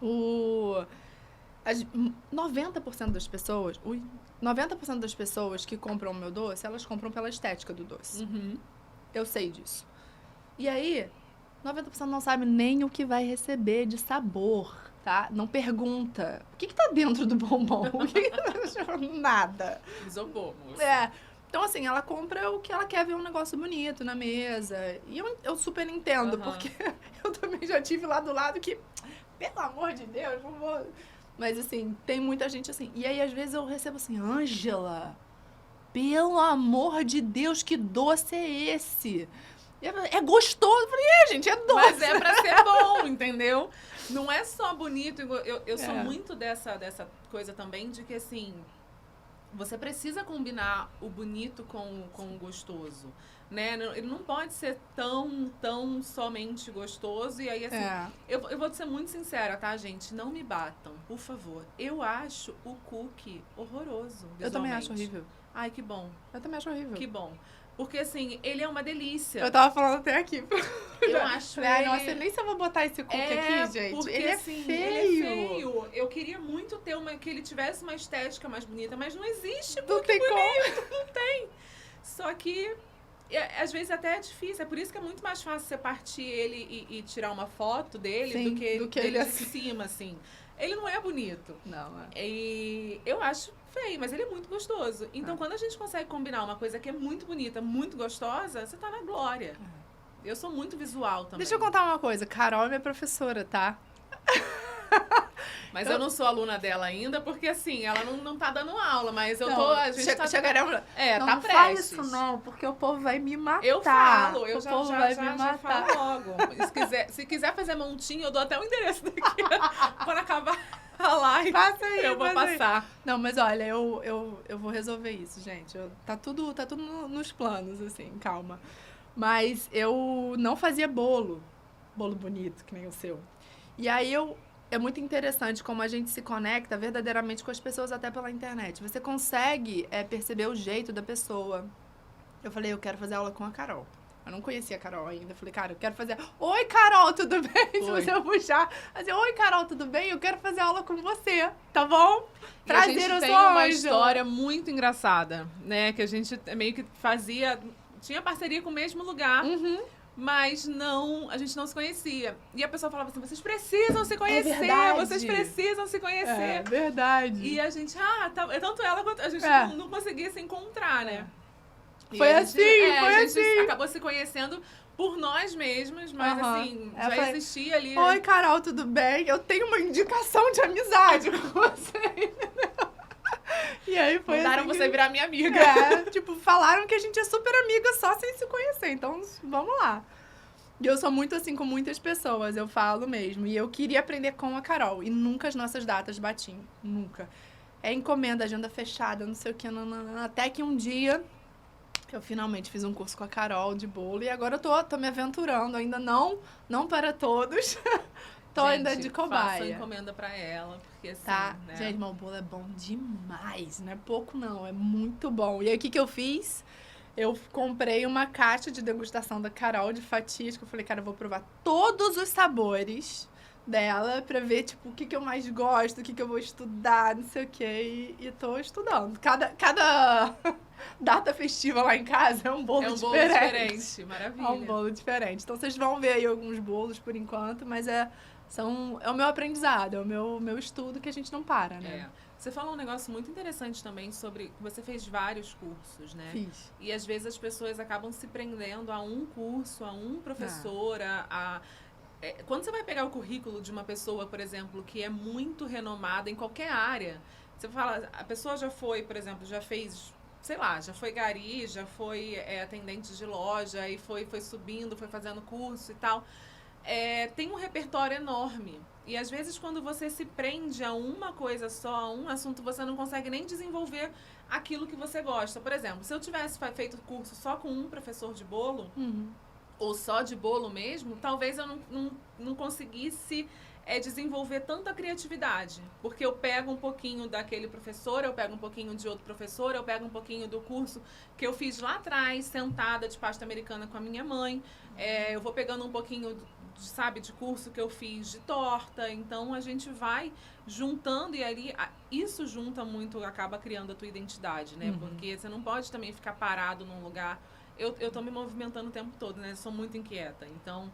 90% das pessoas... 90% das pessoas que compram o meu doce, elas compram pela estética do doce. Eu sei disso. E aí, 90% não sabe nem o que vai receber de sabor, tá? Não pergunta. O que tá dentro do bombom? Nada. Isopor, Então, assim, ela compra o que ela quer ver, um negócio bonito na mesa. E eu super entendo, porque eu também já tive lá do lado que, pelo amor de Deus, não vou... Mas, assim, tem muita gente assim. E aí, às vezes, eu recebo assim, Ângela, pelo amor de Deus, que doce é esse? É gostoso. Eu falei, gente, é doce. Mas é pra ser bom, entendeu? Não é só bonito. Eu sou muito dessa coisa também de que, assim, você precisa combinar o bonito com o gostoso. Né? Ele não pode ser tão somente gostoso. E aí, assim, eu vou ser muito sincera, tá, gente? Não me batam, por favor. Eu acho o cookie horroroso, visualmente. Eu também acho horrível. Ai, que bom. Eu também acho horrível. Que bom. Porque, assim, ele é uma delícia. Eu tava falando até aqui. Eu acho ele... Nossa, nem se eu vou botar esse cookie aqui, gente. Porque, ele é assim, feio. Ele é feio. Eu queria muito ter que ele tivesse uma estética mais bonita, mas não existe cookie não tem bonito. Não tem. Só que... às vezes até é difícil, é por isso que é muito mais fácil você partir ele e tirar uma foto dele do que ele de cima, assim. Ele não é bonito. Não, E eu acho feio, mas ele é muito gostoso. Então, quando a gente consegue combinar uma coisa que é muito bonita, muito gostosa, você tá na glória. Eu sou muito visual também. Deixa eu contar uma coisa. Carol é minha professora, tá? Mas eu não sou aluna dela ainda, porque assim, ela não tá dando aula, mas eu tô... A gente chegaremos... Não, tá não prestes. fala isso não, porque o povo vai me matar. Eu falo, eu o já povo vai me matar. falo logo. Se quiser fazer montinho, eu dou até o endereço daqui. Quando acabar a live, Passa aí, eu vou passar. Não, mas olha, eu vou resolver isso, gente. Tá tudo nos planos, assim, calma. Mas eu não fazia bolo bonito, que nem o seu. E aí é muito interessante como a gente se conecta verdadeiramente com as pessoas até pela internet. Você consegue perceber o jeito da pessoa. Eu falei, eu quero fazer aula com a Carol. Eu não conhecia a Carol ainda. Eu falei, cara, eu quero fazer... Oi, Carol, tudo bem? Se você puxar, assim, oi, Carol, tudo bem? Eu quero fazer aula com você, tá bom? Prazer, a gente tem uma história muito engraçada, né? Que a gente meio que fazia... Tinha parceria com o mesmo lugar, mas a gente não se conhecia. E a pessoa falava assim, vocês precisam se conhecer, vocês precisam se conhecer. É verdade. E a gente, tanto ela quanto a gente não conseguia se encontrar, né? Foi assim. A gente acabou se conhecendo por nós mesmos, mas assim, já existia ali. Oi, Carol, tudo bem? Eu tenho uma indicação de amizade com você. E aí foi mandaram assim você virar minha amiga. Falaram que a gente é super amiga só sem se conhecer. Então, vamos lá. E eu sou muito assim com muitas pessoas, eu falo mesmo. E eu queria aprender com a Carol. E nunca as nossas datas batiam. Nunca. É encomenda, agenda fechada, não sei o que. Até que um dia... Eu finalmente fiz um curso com a Carol de bolo e agora eu tô me aventurando, ainda não para todos. Tô ainda de cobaia. Faça encomenda pra ela, porque assim, né? Gente, mas o bolo é bom demais, não é pouco não, é muito bom. E aí o que eu fiz? Eu comprei uma caixa de degustação da Carol de fatias, que eu falei, cara, eu vou provar todos os sabores dela pra ver, tipo, o que eu mais gosto, o que eu vou estudar, não sei o quê. E tô estudando. Cada data festiva lá em casa é um bolo diferente. É um bolo diferente, maravilha. É um bolo diferente. Então, vocês vão ver aí alguns bolos por enquanto, mas é o meu aprendizado, é o meu estudo que a gente não para, né? Você falou um negócio muito interessante também sobre que você fez vários cursos, né? Fiz. E às vezes as pessoas acabam se prendendo a um curso, a um professor, quando você vai pegar o currículo de uma pessoa, por exemplo, que é muito renomada em qualquer área, você fala, a pessoa já foi, por exemplo, já fez, sei lá, já foi gari, já foi atendente de loja, e foi subindo, foi fazendo curso e tal. Tem um repertório enorme. E às vezes quando você se prende a uma coisa só, a um assunto, você não consegue nem desenvolver aquilo que você gosta. Por exemplo, se eu tivesse feito curso só com um professor de bolo, ou só de bolo mesmo, talvez eu não conseguisse desenvolver tanta criatividade. Porque eu pego um pouquinho daquele professor, eu pego um pouquinho de outro professor, eu pego um pouquinho do curso que eu fiz lá atrás, sentada de pasta americana com a minha mãe. Eu vou pegando um pouquinho, de curso que eu fiz de torta. Então, a gente vai juntando e ali, isso junta muito, acaba criando a tua identidade, né? Porque você não pode também ficar parado num lugar... Eu tô me movimentando o tempo todo, né? Sou muito inquieta. Então,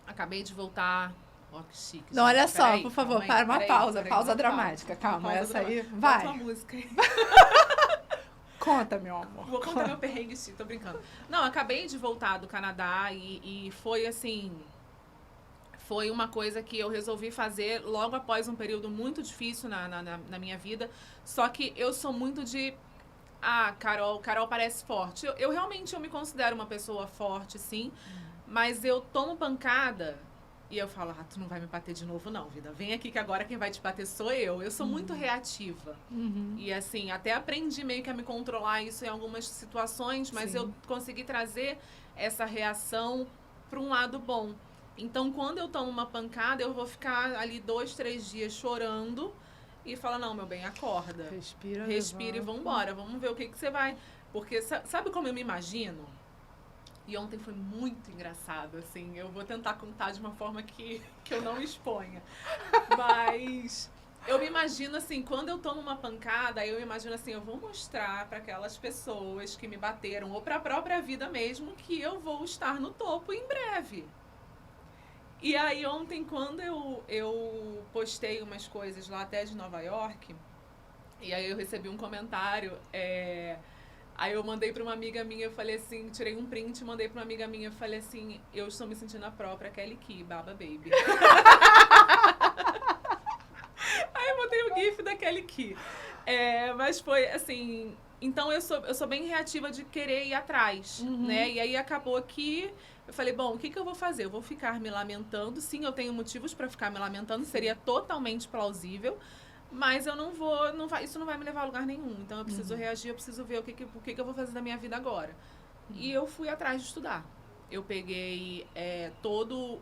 acabei de voltar... Ó, que chique. Não, olha só, por favor, para uma pausa. Pausa dramática. Calma, essa aí. Vai. Bota uma música aí. Conta, meu amor. Vou contar meu perrengue, sim, tô brincando. Não, acabei de voltar do Canadá e foi assim... Foi uma coisa que eu resolvi fazer logo após um período muito difícil na minha vida. Só que eu sou muito de... Carol parece forte. Eu realmente me considero uma pessoa forte, sim. Mas eu tomo pancada e eu falo, tu não vai me bater de novo não, vida. Vem aqui que agora quem vai te bater sou eu. Eu sou muito reativa. E assim, até aprendi meio que a me controlar isso em algumas situações, mas eu consegui trazer essa reação para um lado bom. Então, quando eu tomo uma pancada, eu vou ficar ali 2, 3 dias chorando e fala, não, meu bem, acorda. Respira e vambora. Vamos ver o que você vai... Porque sabe como eu me imagino? E ontem foi muito engraçado, assim. Eu vou tentar contar de uma forma que eu não exponha. Mas eu me imagino, assim, quando eu tomo uma pancada, eu imagino assim, eu vou mostrar para aquelas pessoas que me bateram, ou para a própria vida mesmo, que eu vou estar no topo em breve. E aí ontem, quando eu postei umas coisas lá até de Nova York, e aí eu recebi um comentário, aí eu mandei pra uma amiga minha, eu falei assim, tirei um print, mandei pra uma amiga minha, eu falei assim, eu estou me sentindo a própria Kelly Key, Baba Baby. Kelly Key. Mas foi, assim... Então, eu sou bem reativa de querer ir atrás, né? E aí, acabou que eu falei, bom, o que eu vou fazer? Eu vou ficar me lamentando. Sim, eu tenho motivos para ficar me lamentando. Seria totalmente plausível. Mas eu isso não vai me levar a lugar nenhum. Então, eu preciso reagir, eu preciso ver o que eu vou fazer da minha vida agora. E eu fui atrás de estudar. Eu peguei todo,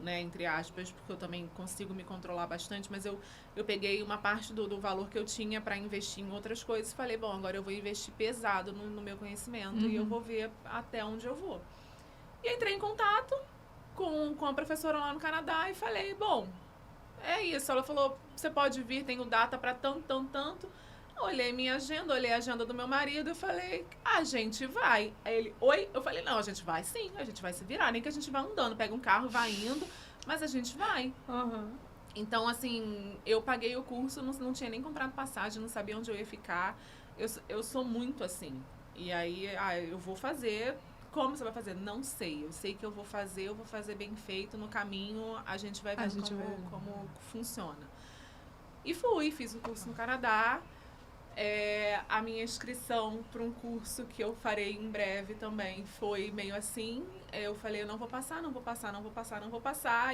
né, entre aspas, porque eu também consigo me controlar bastante, mas eu peguei uma parte do valor que eu tinha para investir em outras coisas e falei, bom, agora eu vou investir pesado no meu conhecimento e eu vou ver até onde eu vou. E entrei em contato com a professora lá no Canadá e falei, bom, é isso. Ela falou, você pode vir, tenho data para tanto. Olhei minha agenda, olhei a agenda do meu marido e falei, a gente vai. Aí ele, oi? Eu falei, não, a gente vai sim, a gente vai se virar, nem que a gente vá andando, pega um carro, vai indo, mas a gente vai. Então, assim, eu paguei o curso, não tinha nem comprado passagem, não sabia onde eu ia ficar. Eu sou muito assim. E aí, eu vou fazer. Como você vai fazer? Não sei. Eu sei que eu vou fazer bem feito. No caminho, a gente vai ver como funciona. E fiz o curso no Canadá. A minha inscrição para um curso que eu farei em breve também foi meio assim. Eu falei, eu não vou passar.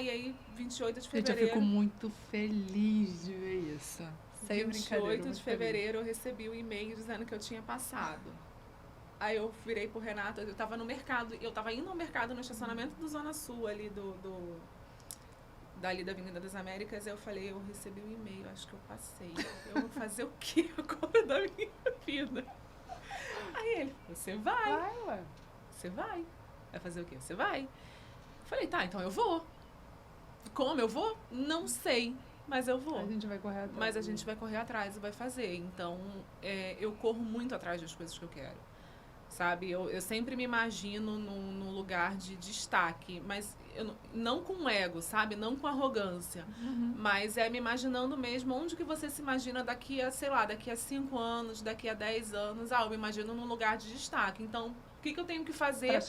E aí, 28 de fevereiro... Gente, eu fico muito feliz de ver isso. Sem brincadeira. 28 de fevereiro eu recebi o e-mail dizendo que eu tinha passado. Aí eu virei pro Renato, eu tava no mercado, eu tava indo ao mercado no estacionamento do Zona Sul ali dali da Avenida das Américas, eu falei, eu recebi um e-mail, acho que eu passei. Eu vou fazer o quê agora da minha vida? Aí ele, você vai. Vai, ué. Você vai. Vai fazer o quê? Você vai. Eu falei, tá, então eu vou. Como eu vou? Não sei, mas eu vou. A gente vai correr atrás. Mas a gente vai correr atrás e vai fazer. Então, eu corro muito atrás das coisas que eu quero. Sabe? Eu sempre me imagino num lugar de destaque, mas não com ego, sabe? Não com arrogância, mas me imaginando mesmo onde que você se imagina daqui a, sei lá, daqui a 5 anos, daqui a 10 anos. Eu me imagino num lugar de destaque. Então, o que eu tenho que fazer para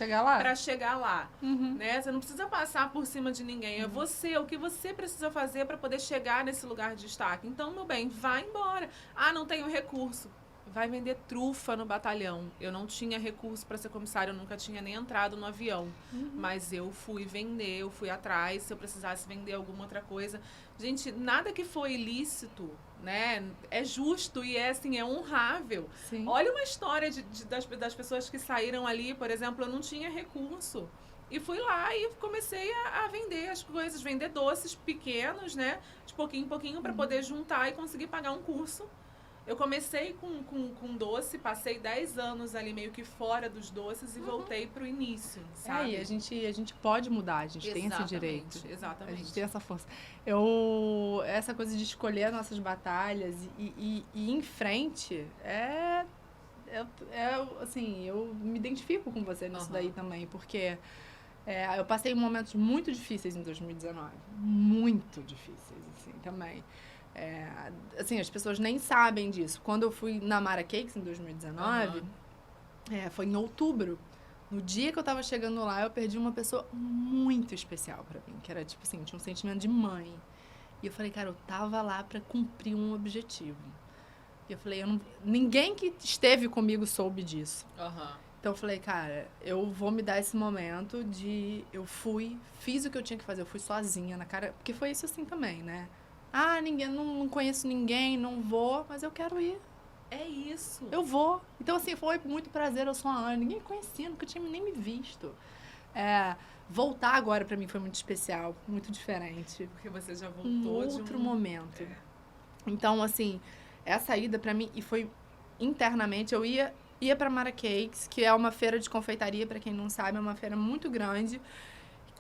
chegar lá? Né? Você não precisa passar por cima de ninguém. É você, o que você precisa fazer para poder chegar nesse lugar de destaque. Então, meu bem, vai embora. Não tenho recurso. Vai vender trufa no batalhão. Eu não tinha recurso para ser comissária, eu nunca tinha nem entrado no avião. Mas eu fui vender, eu fui atrás, se eu precisasse vender alguma outra coisa. Gente, nada que for ilícito, né, é justo e é honrável. Sim. Olha uma história das pessoas que saíram ali, por exemplo, eu não tinha recurso. E fui lá e comecei a vender as coisas, vender doces pequenos, né, de pouquinho em pouquinho, para poder juntar e conseguir pagar um curso. Eu comecei com doce, passei 10 anos ali meio que fora dos doces e voltei pro início, sabe? E a gente pode mudar, a gente tem esse direito. Exatamente. A gente tem essa força. Essa coisa de escolher as nossas batalhas e ir em frente, assim, eu me identifico com você nisso daí também, porque eu passei momentos muito difíceis em 2019. Muito difíceis, assim, também. Assim, as pessoas nem sabem disso. Quando eu fui na Mara Cakes em 2019, foi em outubro. No dia que eu tava chegando lá, eu perdi uma pessoa muito especial pra mim, que era tipo assim, tinha um sentimento de mãe. E eu falei, cara, eu tava lá pra cumprir um objetivo. E eu falei, ninguém que esteve comigo soube disso. Então eu falei, cara, eu vou me dar esse momento de... fiz o que eu tinha que fazer, eu fui sozinha na cara, porque foi isso assim também, né? Não conheço ninguém, não vou, mas eu quero ir. É isso. Eu vou. Então, assim, foi muito prazer, eu sou a Ana. Ninguém conhecia, nunca tinha nem me visto. Voltar agora, pra mim, foi muito especial, muito diferente. Porque você já voltou de outro momento. Então, assim, essa ida pra mim, e foi internamente, eu ia pra Mara Cakes, que é uma feira de confeitaria, pra quem não sabe, é uma feira muito grande.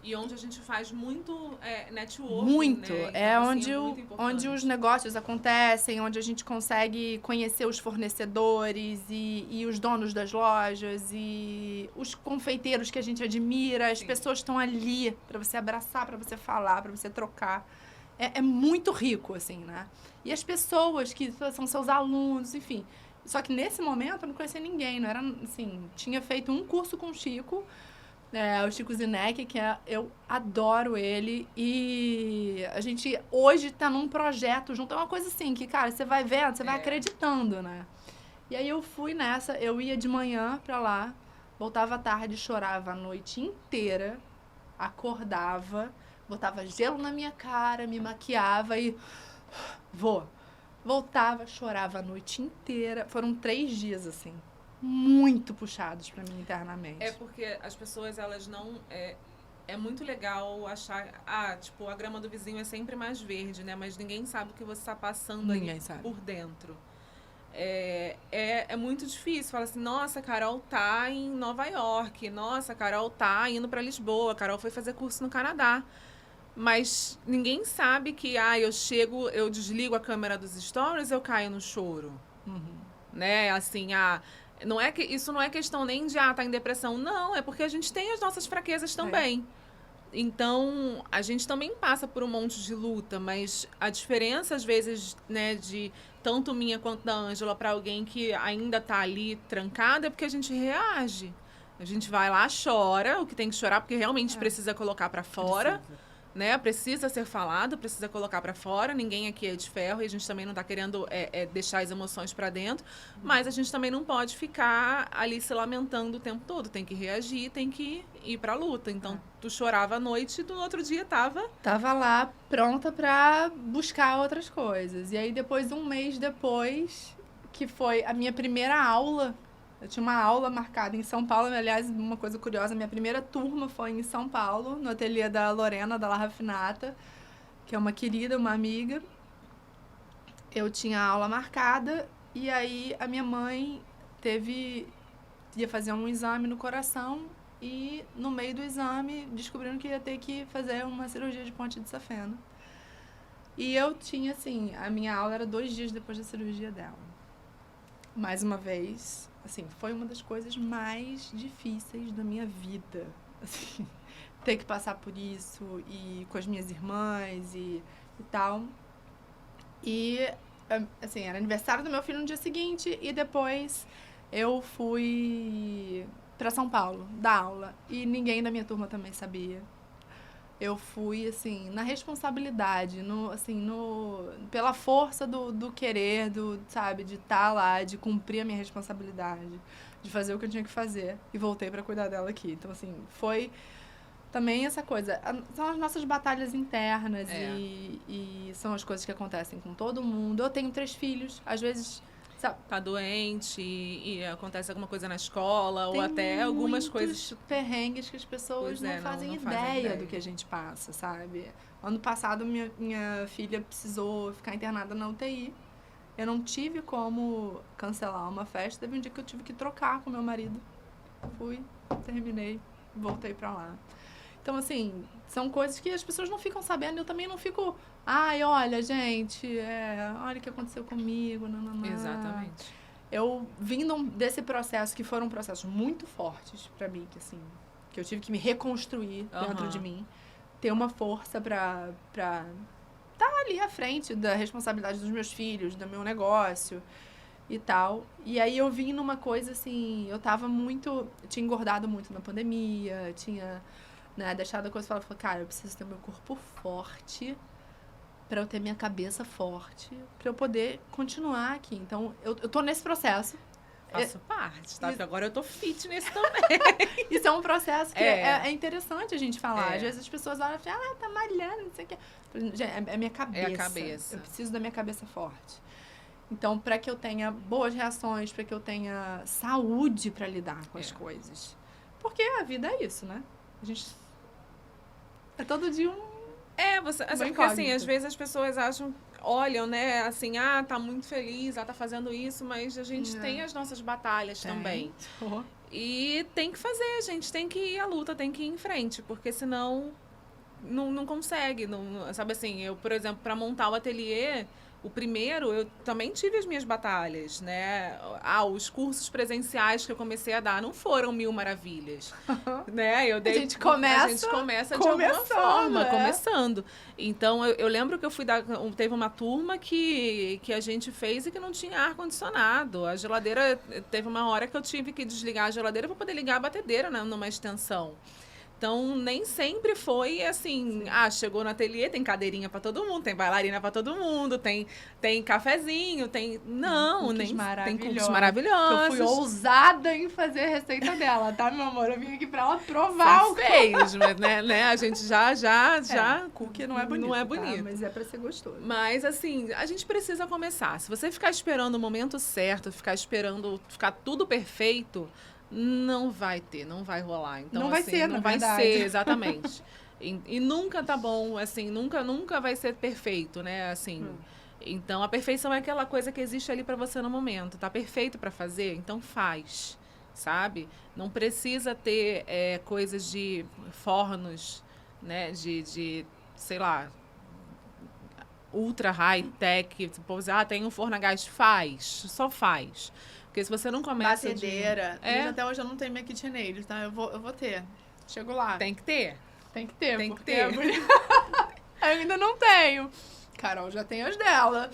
E onde a gente faz muito networking, muito. Né? Então, onde os negócios acontecem, onde a gente consegue conhecer os fornecedores e os donos das lojas e os confeiteiros que a gente admira. As pessoas estão ali para você abraçar, para você falar, para você trocar. É muito rico, assim, né? E as pessoas que são seus alunos, enfim. Só que nesse momento eu não conhecia ninguém, não era assim, tinha feito um curso com o Chico. É, o Chico Zinec, eu adoro ele. E a gente hoje tá num projeto junto. É uma coisa assim que, cara, você vai vendo, você vai acreditando, né? E aí eu fui nessa, eu ia de manhã pra lá, voltava à tarde, chorava a noite inteira, acordava, botava gelo na minha cara, me maquiava e vou. Voltava, chorava a noite inteira. Foram 3 dias, assim, muito puxados pra mim internamente. É porque as pessoas, elas não... É muito legal achar... tipo, a grama do vizinho é sempre mais verde, né? Mas ninguém sabe o que você está passando Ninguém aí sabe. por dentro. É muito difícil. Fala assim, nossa, a Carol tá em Nova York. Nossa, a Carol tá indo para Lisboa. A Carol foi fazer curso no Canadá. Mas ninguém sabe que, eu chego, eu desligo a câmera dos stories, eu caio no choro. Né? Assim, não é que, isso não é questão nem de, tá em depressão. Não, é porque a gente tem as nossas fraquezas também. Então, a gente também passa por um monte de luta, mas a diferença, às vezes, né, de tanto minha quanto da Ângela para alguém que ainda tá ali trancada, é porque a gente reage. A gente vai lá, chora o que tem que chorar, porque realmente precisa colocar para fora. Né? Precisa ser falado, precisa colocar para fora. Ninguém aqui é de ferro e a gente também não está querendo deixar as emoções para dentro. Mas a gente também não pode ficar ali se lamentando o tempo todo. Tem que reagir, tem que ir para a luta. Então, tu chorava à noite e no outro dia Tava lá pronta para buscar outras coisas. E aí, depois, um mês depois, que foi a minha primeira aula. Eu tinha uma aula marcada em São Paulo. Aliás, uma coisa curiosa, minha primeira turma foi em São Paulo, no ateliê da Lorena, da La Raffinata, que é uma querida, uma amiga. Eu tinha a aula marcada e aí a minha mãe ia fazer um exame no coração e no meio do exame descobriram que ia ter que fazer uma cirurgia de ponte de safena. E eu tinha, assim, a minha aula era 2 dias depois da cirurgia dela. Mais uma vez, assim, foi uma das coisas mais difíceis da minha vida, assim, ter que passar por isso e com as minhas irmãs e tal. E, assim, era aniversário do meu filho no dia seguinte e depois eu fui pra São Paulo dar aula e ninguém da minha turma também sabia. Eu fui, assim, na responsabilidade, pela força do querer, sabe, de estar lá, de cumprir a minha responsabilidade, de fazer o que eu tinha que fazer. E voltei pra cuidar dela aqui. Então, assim, foi também essa coisa. São as nossas batalhas internas e são as coisas que acontecem com todo mundo. Eu tenho 3 filhos, às vezes... Sabe? tá doente e acontece alguma coisa na escola ou até algumas coisas perrengues que as pessoas não fazem ideia do que a gente passa, sabe? Ano passado minha filha precisou ficar internada na UTI. Eu não tive como cancelar uma festa. Teve um dia que eu tive que trocar com meu marido. Fui, terminei, voltei pra lá. Então, assim, são coisas que as pessoas não ficam sabendo. Eu também não fico... olha, gente, olha o que aconteceu comigo. Não. Exatamente. Eu vindo desse processo, que foram processos muito fortes pra mim, que eu tive que me reconstruir dentro de mim, ter uma força pra estar ali à frente da responsabilidade dos meus filhos, do meu negócio e tal. E aí eu vim numa coisa assim, eu tinha engordado muito na pandemia, tinha... Né, deixado a coisa e falei, cara, eu preciso ter meu corpo forte pra eu ter minha cabeça forte, pra eu poder continuar aqui. Então, eu tô nesse processo. Faço parte, tá? Porque agora eu tô fit nesse também. Isso é um processo que é interessante a gente falar. Às vezes as pessoas olham e falam, tá malhando, não sei o quê. É minha cabeça. É a cabeça. Eu preciso da minha cabeça forte. Então, pra que eu tenha boas reações, pra que eu tenha saúde pra lidar com as coisas. Porque a vida é isso, né? A gente... É todo dia porque assim, às vezes as pessoas olham, né, assim, tá muito feliz, tá fazendo isso, mas a gente tem as nossas batalhas também. E tem que fazer, a gente tem que ir à luta, tem que ir em frente, porque senão não consegue. Não, sabe assim, eu, por exemplo, para montar o ateliê, O primeiro, eu também tive as minhas batalhas, né? Os cursos presenciais que eu comecei a dar não foram mil maravilhas, né? A gente começa de alguma forma, é. começando. Então, eu lembro que eu fui dar... Teve uma turma que a gente fez e que não tinha ar-condicionado. A geladeira... Teve uma hora que eu tive que desligar a geladeira para poder ligar a batedeira, né, numa extensão. Então, nem sempre foi assim, chegou no ateliê, tem cadeirinha para todo mundo, tem bailarina para todo mundo, tem cafezinho, tem... Não, cookies nem maravilhosos. Tem cookies maravilhosos. Eu fui ousada em fazer a receita dela, tá, meu amor? Eu vim aqui pra ela provar o que fez, mas, né? A gente já... Cookie não é bonito, não é tá? bonito. Mas é pra ser gostoso. Mas, assim, a gente precisa começar. Se você ficar esperando o momento certo, ficar tudo perfeito... Não vai rolar. Então, não vai assim, ser, não na vai verdade. ser, exatamente. E nunca tá bom, assim, nunca vai ser perfeito, né? Assim, então a perfeição é aquela coisa que existe ali para você no momento. Tá perfeito para fazer? Então faz, sabe? Não precisa ter coisas de fornos, né? De sei lá, ultra high-tech. Tipo, tem um forno a gás, só faz. Porque se você não começa batedeira. Até hoje eu não tenho minha KitchenAid, tá? Eu vou ter. Chego lá. Tem que ter. Tem que ter. Tem que ter. Eu ainda não tenho. Carol já tem as dela.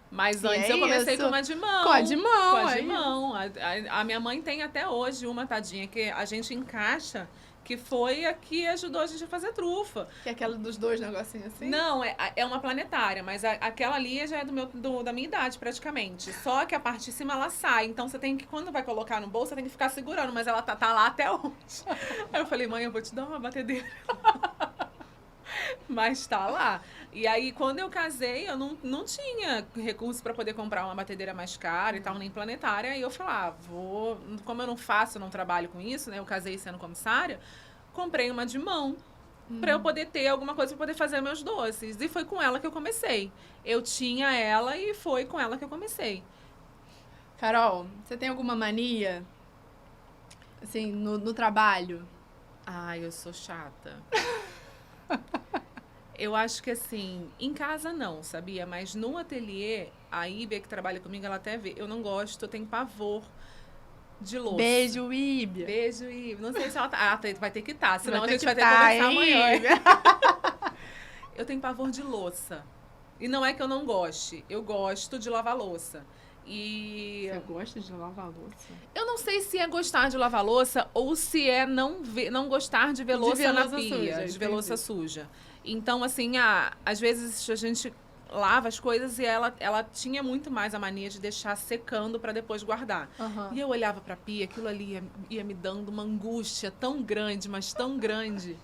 Mas antes eu comecei com uma de mão. Com a de mão. Com a de mão. A minha mãe tem até hoje uma, tadinha, que a gente encaixa, que foi a que ajudou a gente a fazer trufa. Que é aquela dos dois negocinhos assim? Não, é uma planetária, mas aquela ali já é da minha idade, praticamente. Só que a parte de cima, ela sai. Então, você tem que, quando vai colocar no bolso, você tem que ficar segurando. Mas ela tá lá até hoje. Aí eu falei, mãe, eu vou te dar uma batedeira. Mas tá lá. E aí, quando eu casei, eu não tinha recurso para poder comprar uma batedeira mais cara e tal, nem planetária. Aí eu falei, como eu não trabalho com isso, né? Eu casei sendo comissária, comprei uma de mão para eu poder ter alguma coisa para poder fazer meus doces. E foi com ela que eu comecei. Eu tinha ela e foi com ela que eu comecei. Carol, você tem alguma mania, assim, no trabalho? Eu sou chata. Eu acho que, assim, em casa não, sabia? Mas no ateliê, a Íbia, que trabalha comigo, ela até vê. Eu não gosto, eu tenho pavor de louça. Beijo, Íbia. Beijo, Íbia. Não sei se ela tá... vai ter que estar, senão a gente vai ter que conversar amanhã. Eu tenho pavor de louça. E não é que eu não goste. Eu gosto de lavar louça. E... Você gosta de lavar louça? Eu não sei se é gostar de lavar louça ou se é não gostar de ver louça na pia. De ver louça suja. Então, assim, às vezes a gente lava as coisas e ela tinha muito mais a mania de deixar secando para depois guardar. E eu olhava para a pia, aquilo ali ia me dando uma angústia tão grande, mas tão grande.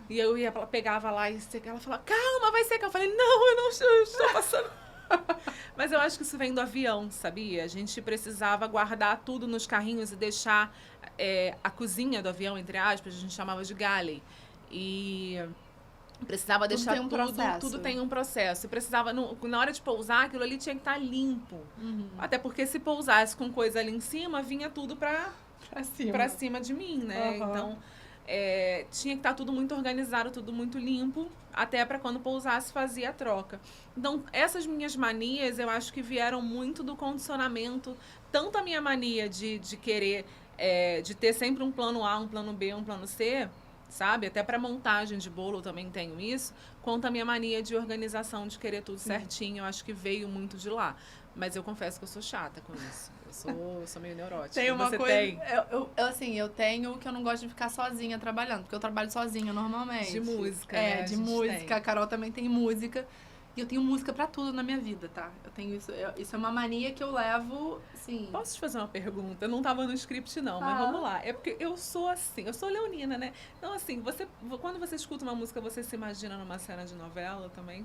E eu pegava lá e secava, ela falava, calma, vai secar. Eu falei, não, eu estou passando. Mas eu acho que isso vem do avião, sabia? A gente precisava guardar tudo nos carrinhos e deixar a cozinha do avião, entre aspas, a gente chamava de galley. E precisava deixar tudo tem um processo. E precisava, na hora de pousar, aquilo ali tinha que estar limpo. Até porque se pousasse com coisa ali em cima, vinha tudo pra cima de mim, né? Então, tinha que estar tudo muito organizado, tudo muito limpo, até para quando pousasse fazia a troca. Então, essas minhas manias, eu acho que vieram muito do condicionamento, tanto a minha mania de querer, de ter sempre um plano A, um plano B, um plano C, sabe? Até para montagem de bolo eu também tenho isso, quanto a minha mania de organização, de querer tudo certinho, eu acho que veio muito de lá. Mas eu confesso que eu sou chata com isso. Eu sou meio neurótica. Tem uma coisa... Tem? Eu tenho que eu não gosto de ficar sozinha trabalhando, porque eu trabalho sozinha normalmente. De música, né? De música. A Carol também tem música. E eu tenho música pra tudo na minha vida, tá? Eu tenho isso. Isso é uma mania que eu levo, assim... Posso te fazer uma pergunta? Não tava no script, não, mas vamos lá. É porque eu sou assim, eu sou leonina, né? Então, assim, quando você escuta uma música, você se imagina numa cena de novela também?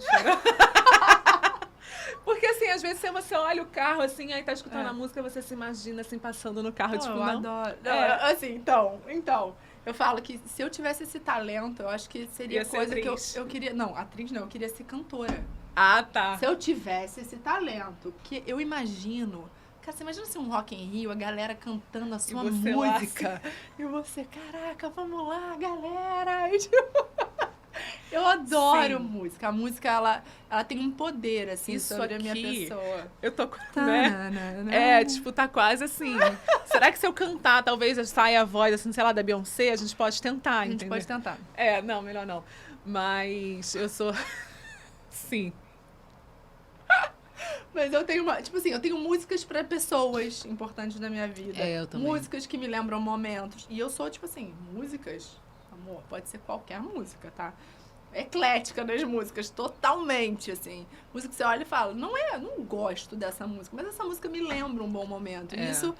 Porque, assim, às vezes você olha o carro, assim, aí tá escutando a música, você se imagina, assim, passando no carro, tipo, eu não? adoro. Assim, então, eu falo que se eu tivesse esse talento, eu acho que seria coisa que eu queria... Não, atriz não, eu queria ser cantora. Ah, tá. Se eu tivesse esse talento, porque eu imagino... Cara, você imagina assim, um Rock in Rio, a galera cantando a sua música. E você, caraca, vamos lá, galera! E, tipo, Eu adoro Sim. música. A música, ela tem um poder, assim, Isso sobre a minha aqui, pessoa. Eu tô com, né? Tipo, tá quase assim. Será que se eu cantar, talvez saia a voz, assim, sei lá, da Beyoncé, a gente pode tentar, A gente entendeu? pode tentar. Não, melhor não. Mas eu sou... Sim. Mas eu tenho tipo assim, eu tenho músicas pra pessoas importantes da minha vida. Eu também. Músicas que me lembram momentos. E eu sou, tipo assim, músicas, amor, pode ser qualquer música, tá? Eclética nas músicas, totalmente, assim. Música que você olha e fala, não gosto dessa música, mas essa música me lembra um bom momento. E isso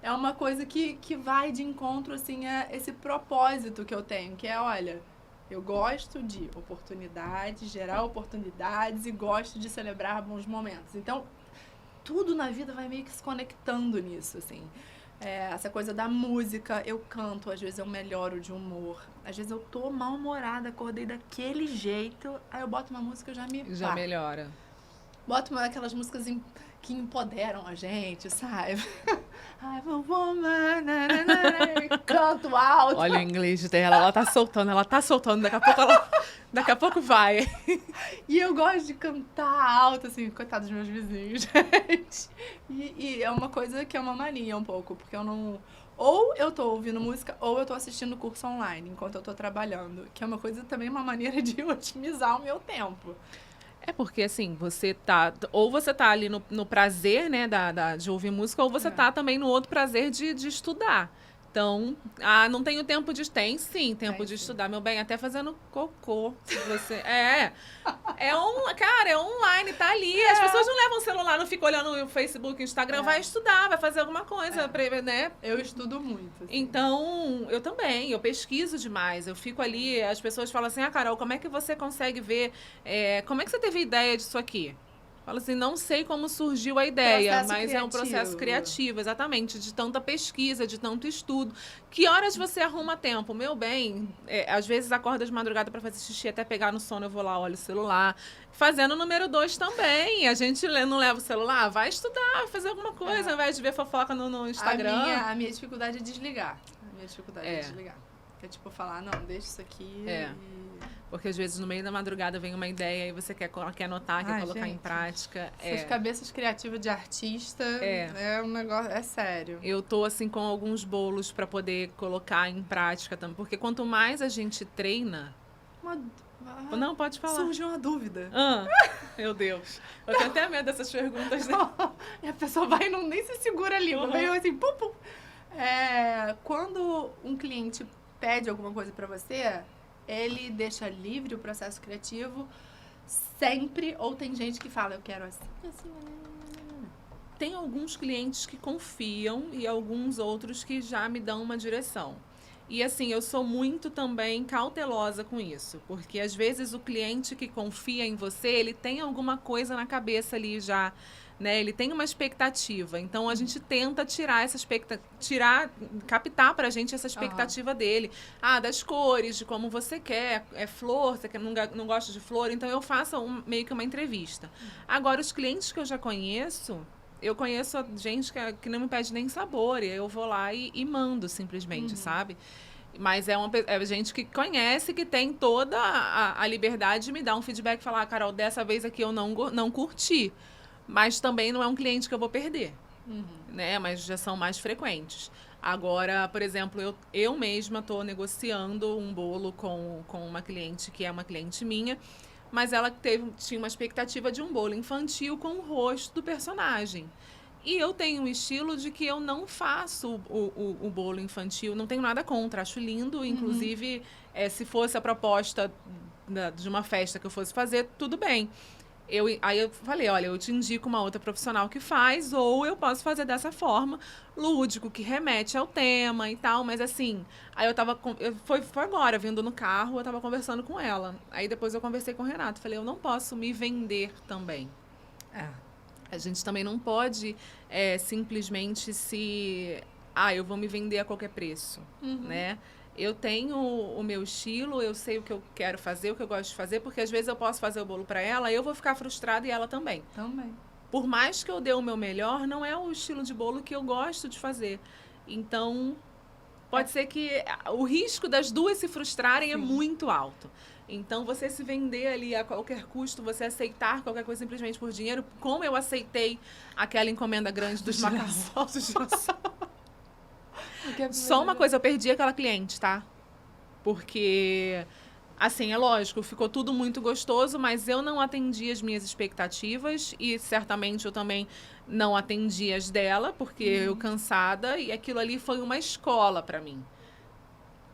é uma coisa que vai de encontro, assim, a esse propósito que eu tenho, que é, olha, eu gosto de oportunidades, gerar oportunidades e gosto de celebrar bons momentos. Então, tudo na vida vai meio que se conectando nisso, assim. Essa coisa da música, eu canto, às vezes eu melhoro de humor. Às vezes eu tô mal-humorada, acordei daquele jeito, aí eu boto uma música e já melhora. Boto aquelas músicas que empoderam a gente, sabe? I'm a woman, canto alto. Olha o inglês dela, ela tá soltando, daqui a pouco vai. E eu gosto de cantar alto, assim, coitados dos meus vizinhos, gente. E é uma coisa que é uma mania um pouco, porque eu não... Ou eu tô ouvindo música, ou eu tô assistindo curso online, enquanto eu tô trabalhando. Que é uma coisa também, uma maneira de otimizar o meu tempo. Porque assim, você tá ali no prazer, né, de ouvir música, ou você tá também no outro prazer de estudar. Então, não tenho tempo de... Tem sim, tempo de estudar, meu bem, até fazendo cocô. Se você... Cara, é online, tá ali. As pessoas não levam o celular, não ficam olhando o Facebook, o Instagram, vai estudar, vai fazer alguma coisa, né? Eu estudo muito. Assim. Então, eu também, eu pesquiso demais. Eu fico ali, as pessoas falam assim, Carol, como é que você consegue ver... como é que você teve ideia disso aqui? Falo assim, não sei como surgiu a ideia, mas é um processo criativo, exatamente, de tanta pesquisa, de tanto estudo. Que horas você arruma tempo? Meu bem, às vezes acorda de madrugada para fazer xixi, até pegar no sono, eu vou lá, olho o celular. Fazendo o número 2 também. A gente não leva o celular, vai estudar, fazer alguma coisa, ao invés de ver fofoca no Instagram. A minha dificuldade é desligar. É tipo falar, não, deixa isso aqui Porque às vezes no meio da madrugada vem uma ideia e você quer anotar, quer colocar em prática. Essas cabeças criativas de artista é um negócio, é sério. Eu tô assim com alguns bolos para poder colocar em prática também. Porque quanto mais a gente treina... Não, pode falar. Surgiu uma dúvida. Meu Deus. Eu tenho até medo dessas perguntas. Né? E a pessoa vai e nem se segura ali. Veio assim, pum, pum. Quando um cliente pede alguma coisa para você... Ele deixa livre o processo criativo sempre, ou tem gente que fala, eu quero assim. Tem alguns clientes que confiam e alguns outros que já me dão uma direção. E assim, eu sou muito também cautelosa com isso, porque às vezes o cliente que confia em você, ele tem alguma coisa na cabeça ali já, né? Ele tem uma expectativa. Então a gente tenta tirar essa captar pra gente essa expectativa dele. Das cores, de como você quer, flor, você não gosta de flor, então eu faço meio que uma entrevista. Agora, os clientes que eu já conheço, eu conheço gente que não me pede nem sabor, e eu vou lá e mando simplesmente, sabe? Mas é gente que conhece, que tem toda a liberdade de me dar um feedback e falar, Carol, dessa vez aqui eu não curti. Mas também não é um cliente que eu vou perder, né? Mas já são mais frequentes. Agora, por exemplo, eu mesma estou negociando um bolo com uma cliente que é uma cliente minha, mas ela tinha uma expectativa de um bolo infantil com o rosto do personagem. E eu tenho um estilo de que eu não faço o bolo infantil, não tenho nada contra, acho lindo, inclusive, se fosse a proposta de uma festa que eu fosse fazer, tudo bem. Aí eu falei, olha, eu te indico uma outra profissional que faz, ou eu posso fazer dessa forma, lúdico, que remete ao tema e tal, mas assim, aí foi agora, vindo no carro, eu tava conversando com ela. Aí depois eu conversei com o Renato, falei, eu não posso me vender também. A gente também não pode simplesmente eu vou me vender a qualquer preço, né? Eu tenho o meu estilo, eu sei o que eu quero fazer, o que eu gosto de fazer, porque às vezes eu posso fazer o bolo para ela, eu vou ficar frustrada e ela também. Por mais que eu dê o meu melhor, não é o estilo de bolo que eu gosto de fazer. Então, pode ser que o risco das duas se frustrarem é muito alto. Então, você se vender ali a qualquer custo, você aceitar qualquer coisa simplesmente por dinheiro, como eu aceitei aquela encomenda grande dos macarrões de girassol. Só uma coisa, eu perdi aquela cliente, tá? Porque, assim, é lógico, ficou tudo muito gostoso, mas eu não atendi as minhas expectativas e certamente eu também não atendi as dela, porque eu cansada, e aquilo ali foi uma escola pra mim.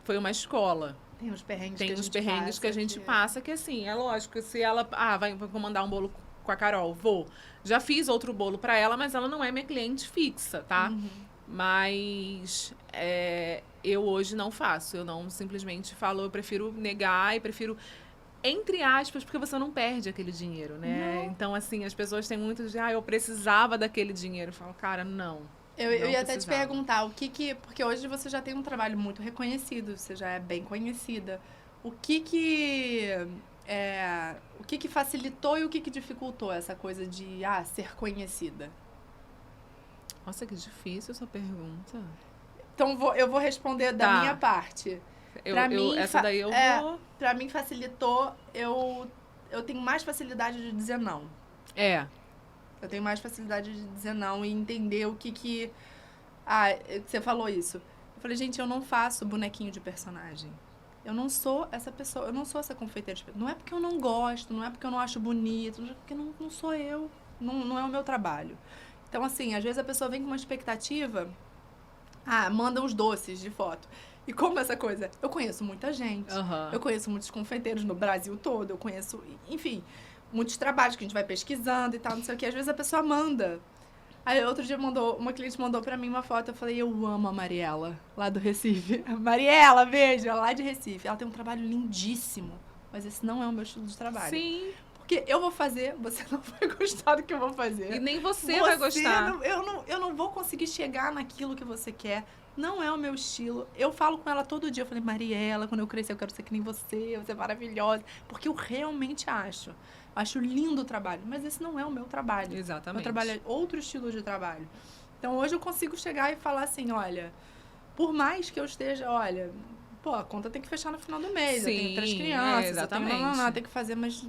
Foi uma escola. Tem os perrengues Tem que a os gente perrengues passa, que a gente passa, que assim, é lógico, se ela, vai mandar um bolo com a Carol, vou. Já fiz outro bolo pra ela, mas ela não é minha cliente fixa, tá? Mas eu hoje não faço, eu não simplesmente falo, eu prefiro negar e prefiro, entre aspas, porque você não perde aquele dinheiro, né? Não. Então, assim, as pessoas têm muito de, eu precisava daquele dinheiro. Eu falo, cara, não. Eu não ia até te precisava. perguntar, porque hoje você já tem um trabalho muito reconhecido, você já é bem conhecida. O que facilitou e o que dificultou essa coisa de ser conhecida? Nossa, que difícil essa pergunta. Então eu vou responder da minha parte. Essa daí eu vou... Pra mim facilitou, eu tenho mais facilidade de dizer não. Eu tenho mais facilidade de dizer não e entender o que... você falou isso. Eu falei, gente, eu não faço bonequinho de personagem. Eu não sou essa pessoa, eu não sou essa confeiteira. Não é porque eu não gosto, não é porque eu não acho bonito, não é porque não sou eu. Não é o meu trabalho. Então, assim, às vezes a pessoa vem com uma expectativa, manda uns doces de foto. E como essa coisa? Eu conheço muita gente, eu conheço muitos confeiteiros no Brasil todo, eu conheço, enfim, muitos trabalhos que a gente vai pesquisando e tal, não sei o que. Às vezes a pessoa manda. Aí outro dia uma cliente mandou pra mim uma foto, eu falei, eu amo a Mariela, lá do Recife. Mariela, veja, lá de Recife. Ela tem um trabalho lindíssimo, mas esse não é o meu estilo de trabalho. Sim. Porque eu vou fazer, você não vai gostar do que eu vou fazer. E nem você vai gostar. Eu não vou conseguir chegar naquilo que você quer. Não é o meu estilo. Eu falo com ela todo dia. Eu falei, Mariela, quando eu crescer eu quero ser que nem você é maravilhosa. Porque eu realmente acho. Acho lindo o trabalho. Mas esse não é o meu trabalho. Exatamente. Meu trabalho é outro estilo de trabalho. Então hoje eu consigo chegar e falar assim, olha, por mais que eu esteja, olha, a conta tem que fechar no final do mês. Sim, eu tenho 3 crianças. exatamente. Eu tenho que fazer, mas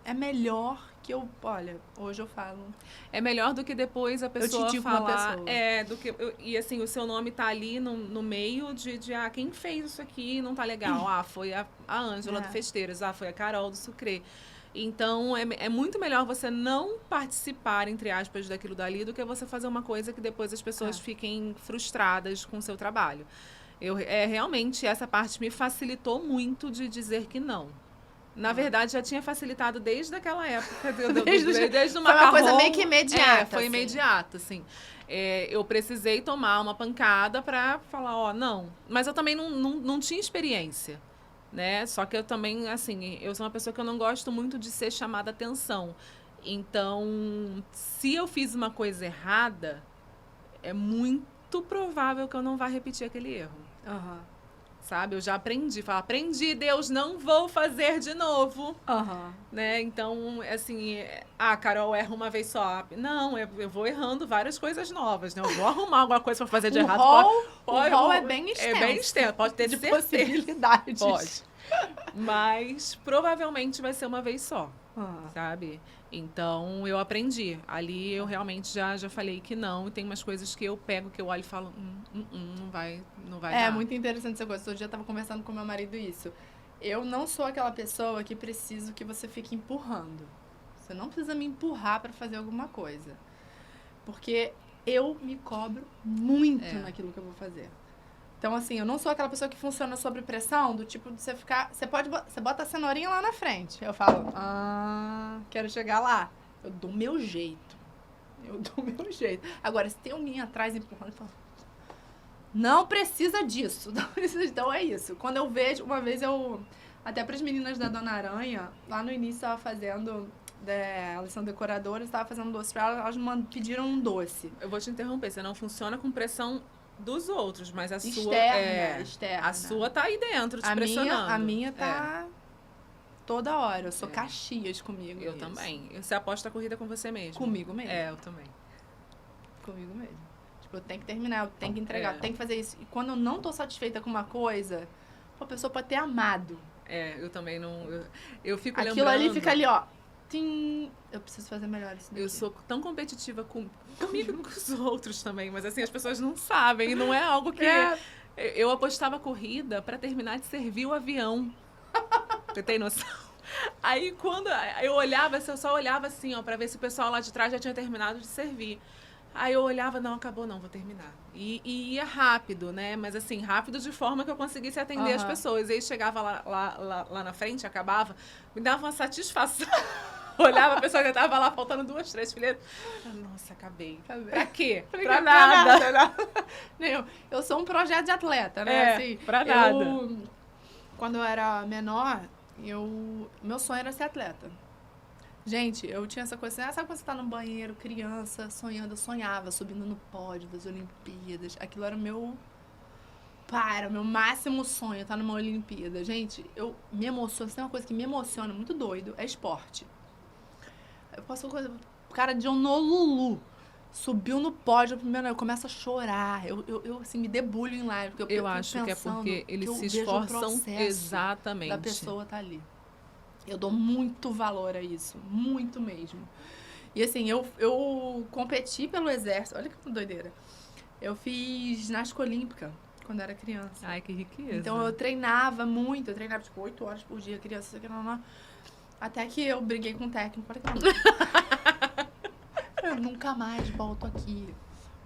é melhor que eu... Olha, hoje eu falo... É melhor do que depois a pessoa te digo falar... uma pessoa. Do que... E assim, o seu nome tá ali no meio de quem fez isso aqui não tá legal. Foi a Ângela do Festeiras. Foi a Carol do Sucrê. Então, é muito melhor você não participar, entre aspas, daquilo dali, do que você fazer uma coisa que depois as pessoas fiquem frustradas com o seu trabalho. Realmente, essa parte me facilitou muito de dizer que não. Na verdade, já tinha facilitado desde aquela época, desde o macarrão. Foi uma coisa meio que imediata. Foi imediata, assim. Eu precisei tomar uma pancada pra falar, não. Mas eu também não tinha experiência, né? Só que eu também, assim, eu sou uma pessoa que eu não gosto muito de ser chamada atenção. Então, se eu fiz uma coisa errada, é muito provável que eu não vá repetir aquele erro. Sabe? Eu já aprendi, Deus, não vou fazer de novo. Né? Então, assim, a Carol erra uma vez só. Não, eu vou errando várias coisas novas, né? Eu vou arrumar alguma coisa pra fazer de errado. O rol é bem extenso. É bem extenso, pode ter de certeza. Possibilidades. Pode. Mas, provavelmente, vai ser uma vez só, sabe? Então, eu aprendi. Ali, eu realmente já falei que não. E tem umas coisas que eu pego, que eu olho e falo, não vai dar. É muito interessante essa coisa. Outro dia eu tava conversando com meu marido isso. Eu não sou aquela pessoa que preciso que você fique empurrando. Você não precisa me empurrar pra fazer alguma coisa. Porque eu me cobro muito naquilo que eu vou fazer. Então, assim, eu não sou aquela pessoa que funciona sob pressão, do tipo de você ficar... Você bota a cenourinha lá na frente. Eu falo, quero chegar lá. Eu dou o meu jeito. Agora, se tem alguém atrás empurrando, eu falo, não precisa disso. Não precisa. Então, é isso. Quando eu vejo... Uma vez eu... Até para as meninas da Dona Aranha, lá no início, estava fazendo... elas são decoradoras, estava fazendo doce para elas me pediram um doce. Eu vou te interromper. Você não funciona com pressão dos outros, mas a sua... Externa. A sua tá aí dentro, te pressionando. A minha tá toda hora. Eu sou Caxias comigo. Eu também. Você aposta a corrida com você mesmo. Comigo mesmo. Eu também. Comigo mesmo. Tipo, eu tenho que terminar, eu tenho que entregar, eu tenho que fazer isso. E quando eu não tô satisfeita com uma coisa, a pessoa pode ter amado. Eu também não... Eu fico lembrando... Aquilo ali fica ali, ó. Tim, eu preciso fazer melhor isso daqui. Eu sou tão competitiva comigo e com os outros também, mas assim, as pessoas não sabem, e não é algo que... Eu apostava corrida pra terminar de servir o avião. Você tem noção? Aí quando eu olhava, eu só olhava assim, ó, pra ver se o pessoal lá de trás já tinha terminado de servir. Aí eu olhava, não, acabou não, vou terminar. E ia rápido, né? Mas assim, rápido de forma que eu conseguisse atender as pessoas. E aí chegava lá na frente, acabava, me dava uma satisfação. Olhava, a pessoa já tava lá, faltando 2, 3 fileiras. Nossa, acabei. Pra quê? Pra nada. Eu sou um projeto de atleta, né? Assim, pra nada. Quando eu era menor, meu sonho era ser atleta. Gente, eu tinha essa coisa assim, sabe quando você tá no banheiro, criança, sonhando? Eu sonhava subindo no pódio das Olimpíadas. Aquilo era o meu máximo sonho, estar numa Olimpíada. Gente, eu me emociono, se tem uma coisa que me emociona muito doido, é esporte. Eu posso coisa, o cara de Honolulu subiu no pódio primeiro, eu começo a chorar. Eu assim, me debulho em live. Porque eu acho que é porque eles se esforçam exatamente. Da pessoa tá ali. Eu dou muito valor a isso, muito mesmo. E assim, eu competi pelo exército, olha que doideira. Eu fiz ginástica olímpica quando era criança. Ai, que riqueza. Então eu treinava muito, eu treinava tipo 8 horas por dia, criança, até que eu briguei com o técnico, falei, eu nunca mais volto aqui.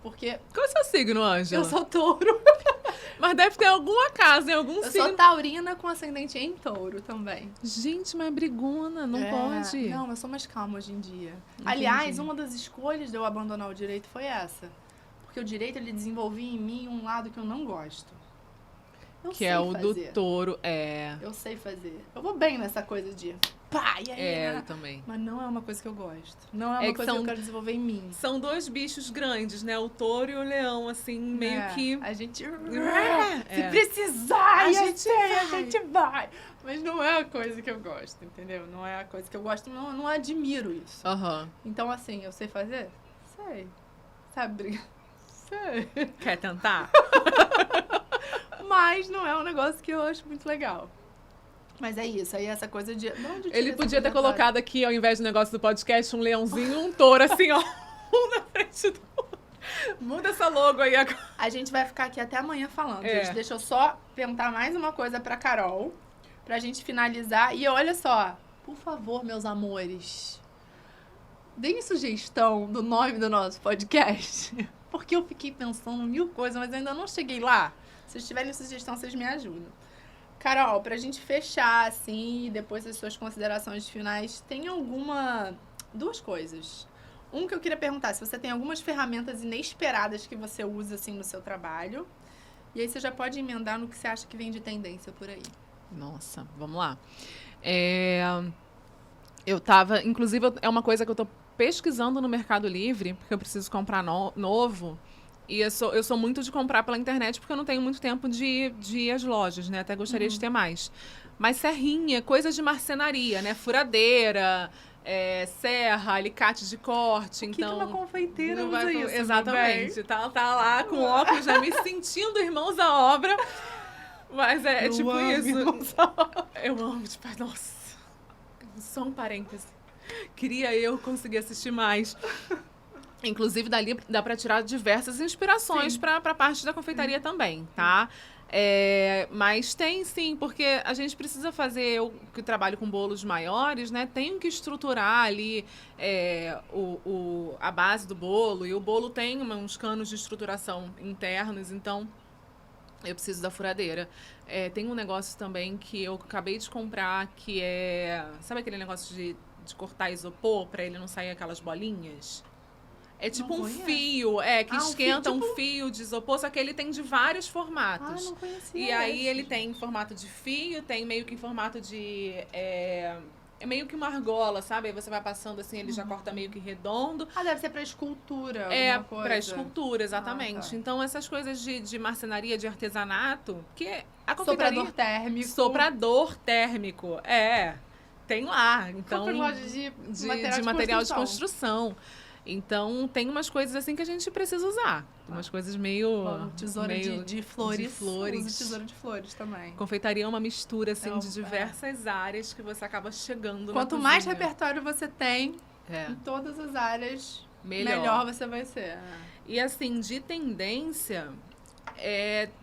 Porque... Qual é o seu signo, Ângela? Eu sou touro. Mas deve ter alguma casa, em algum signo. Eu sou taurina com ascendente em touro também. Gente, mas brigona, não pode. Não, eu sou mais calma hoje em dia. Entendi. Aliás, uma das escolhas de eu abandonar o direito foi essa. Porque o direito, ele desenvolvia em mim um lado que eu não gosto. Que é o do touro, Eu sei fazer. Eu vou bem nessa coisa de... Pá, e aí, eu também. Mas não é uma coisa que eu gosto. Não é uma coisa que eu quero desenvolver em mim. São 2 bichos grandes, né? O touro e o leão, assim, meio que... A gente... Se precisar, a gente vai. Mas não é a coisa que eu gosto, entendeu? Não é a coisa que eu gosto, não admiro isso. Então, assim, eu sei fazer? Sei. Sabe brigar? Sei. Quer tentar? Mas não é um negócio que eu acho muito legal. Mas é isso, aí essa coisa de... Ele podia ter colocado aqui, ao invés do negócio do podcast, um leãozinho e um touro, assim, ó. Um na frente do outro. Muda essa logo aí agora. A gente vai ficar aqui até amanhã falando. Gente, deixa eu só perguntar mais uma coisa pra Carol, pra gente finalizar. E olha só, por favor, meus amores, deem sugestão do nome do nosso podcast. Porque eu fiquei pensando 1000 coisas, mas ainda não cheguei lá. Se vocês tiverem sugestão, vocês me ajudam. Carol, pra gente fechar, assim, e depois as suas considerações finais, tem 2 coisas. Que eu queria perguntar, se você tem algumas ferramentas inesperadas que você usa, assim, no seu trabalho. E aí você já pode emendar no que você acha que vem de tendência por aí. Nossa, vamos lá. Inclusive, é uma coisa que eu tô pesquisando no Mercado Livre, porque eu preciso comprar novo. E eu sou muito de comprar pela internet, porque eu não tenho muito tempo de ir às lojas, né? Até gostaria de ter mais. Mas serrinha, coisas de marcenaria, né? Furadeira, serra, alicate de corte. Que uma confeiteira usa isso? Exatamente. Tá lá com óculos, já me sentindo irmãos à obra. Mas é tipo isso. Eu amo, tipo, nossa. Só um parêntese. Queria eu conseguir assistir mais. Inclusive, dali dá para tirar diversas inspirações para a parte da confeitaria também, tá? Mas tem sim, porque a gente precisa fazer, eu que trabalho com bolos maiores, né? Tenho que estruturar ali a base do bolo, e o bolo tem uns canos de estruturação internos, então eu preciso da furadeira. Tem um negócio também que eu acabei de comprar, que sabe aquele negócio de cortar isopor para ele não sair aquelas bolinhas? É tipo um fio, que esquenta um fio de isopor, só que ele tem de vários formatos. Não conhecia. E aí ele tem em formato de fio, tem meio que em formato de... É meio que uma argola, sabe? Aí você vai passando assim, ele já corta meio que redondo. Deve ser pra escultura. Pra escultura, exatamente. Tá. Então, essas coisas de marcenaria, de artesanato, que a confeitaria... Soprador térmico. Soprador térmico, tem lá. Então, de material de construção. Então, tem umas coisas assim que a gente precisa usar. Umas coisas meio... Tesoura meio de flores. de flores. Uso tesoura de flores também. Confeitaria é uma mistura, assim, É um- de diversas áreas que você acaba chegando Quanto na mais cozinha. repertório você tem, É. em todas as áreas, Melhor. melhor você vai ser. E assim, de tendência,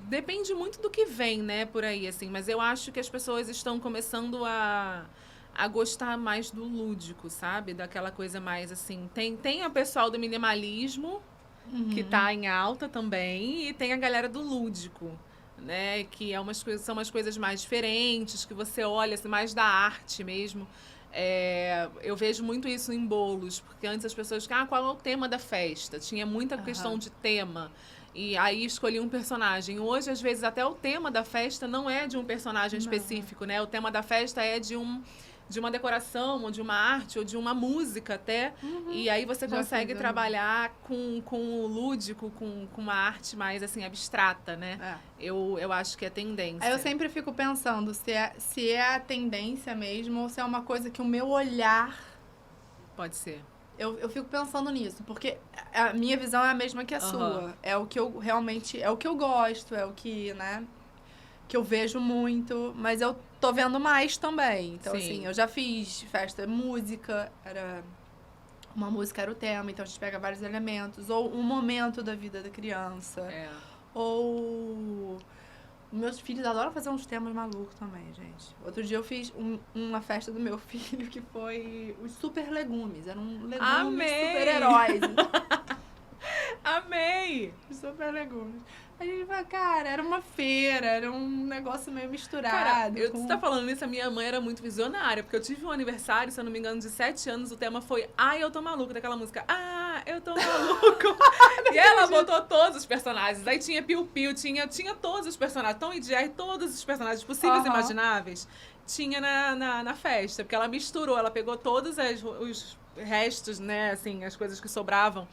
depende muito do que vem, né, por aí, assim. Mas eu acho que as pessoas estão começando a gostar mais do lúdico, sabe? Daquela coisa mais, assim... Tem o pessoal do minimalismo, que tá em alta também, e tem a galera do lúdico, né? Que são umas coisas mais diferentes, que você olha, assim, mais da arte mesmo. Eu vejo muito isso em bolos, porque antes as pessoas ficavam, qual é o tema da festa? Tinha muita questão de tema. E aí escolhi um personagem. Hoje, às vezes, até o tema da festa não é de um personagem específico, né? O tema da festa é de uma decoração, ou de uma arte, ou de uma música até. E aí você Já consegue fiz, trabalhar com o lúdico, com uma arte mais, assim, abstrata, né? Eu acho que é tendência. Aí eu sempre fico pensando se é a tendência mesmo ou se é uma coisa que o meu olhar... Pode ser. Eu fico pensando nisso, porque a minha visão é a mesma que a sua. É o que eu realmente... É o que eu gosto, é o que, né... Que eu vejo muito, mas eu tô vendo mais também. Então, Sim. assim, eu já fiz festa música, uma música era o tema, então a gente pega vários elementos. Ou um momento da vida da criança. Ou... Meus filhos adoram fazer uns temas malucos também, gente. Outro dia eu fiz uma festa do meu filho que foi os super legumes. Eram legumes super-heróis. Amei! Os super legumes. A gente fala, cara, era uma feira, era um negócio meio misturado. Cara, você tá falando isso, a minha mãe era muito visionária, porque eu tive um aniversário, se eu não me engano, de 7 anos, o tema foi Ai, eu tô maluco, daquela música eu tô maluco. E ela botou todos os personagens. Aí tinha Piu Piu, tinha todos os personagens, Tom e Jerry, todos os personagens possíveis e imagináveis, tinha na festa, porque ela misturou, ela pegou todos os restos, né, assim, as coisas que sobravam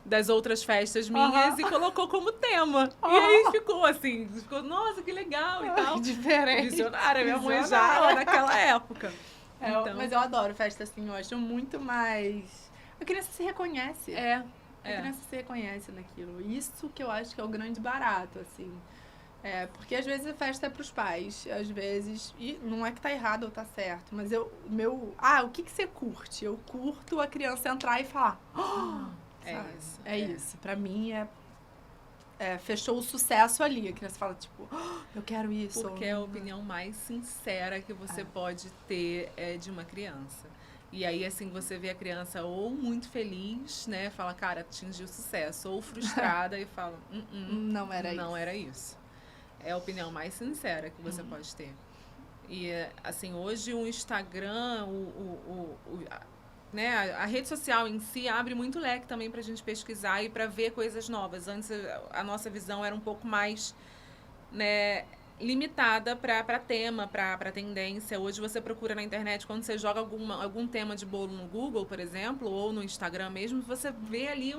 das outras festas minhas e colocou como tema. E aí ficou assim, nossa, que legal e tal. Diferente. Visionária, minha mãe já naquela época. Então. Mas eu adoro festa assim, eu acho muito mais... A criança se reconhece. A criança se reconhece naquilo. Isso que eu acho que é o grande barato, assim. Porque às vezes a festa é pros pais, às vezes... E não é que tá errado ou tá certo, mas o que você curte? Eu curto a criança entrar e falar... Isso. Isso. Pra mim, fechou o sucesso ali. A criança fala, tipo, eu quero isso. Porque é a opinião mais sincera que você pode ter de uma criança. E aí, assim, você vê a criança ou muito feliz, né? Fala, cara, atingiu sucesso. Ou frustrada e fala, não era isso. É a opinião mais sincera que você pode ter. E, assim, hoje o Instagram, né, a rede social em si abre muito leque também pra gente pesquisar e pra ver coisas novas. Antes a nossa visão era um pouco mais, né, limitada pra tema, pra tendência. Hoje você procura na internet, quando você joga algum tema de bolo no Google, por exemplo, ou no Instagram mesmo, você vê ali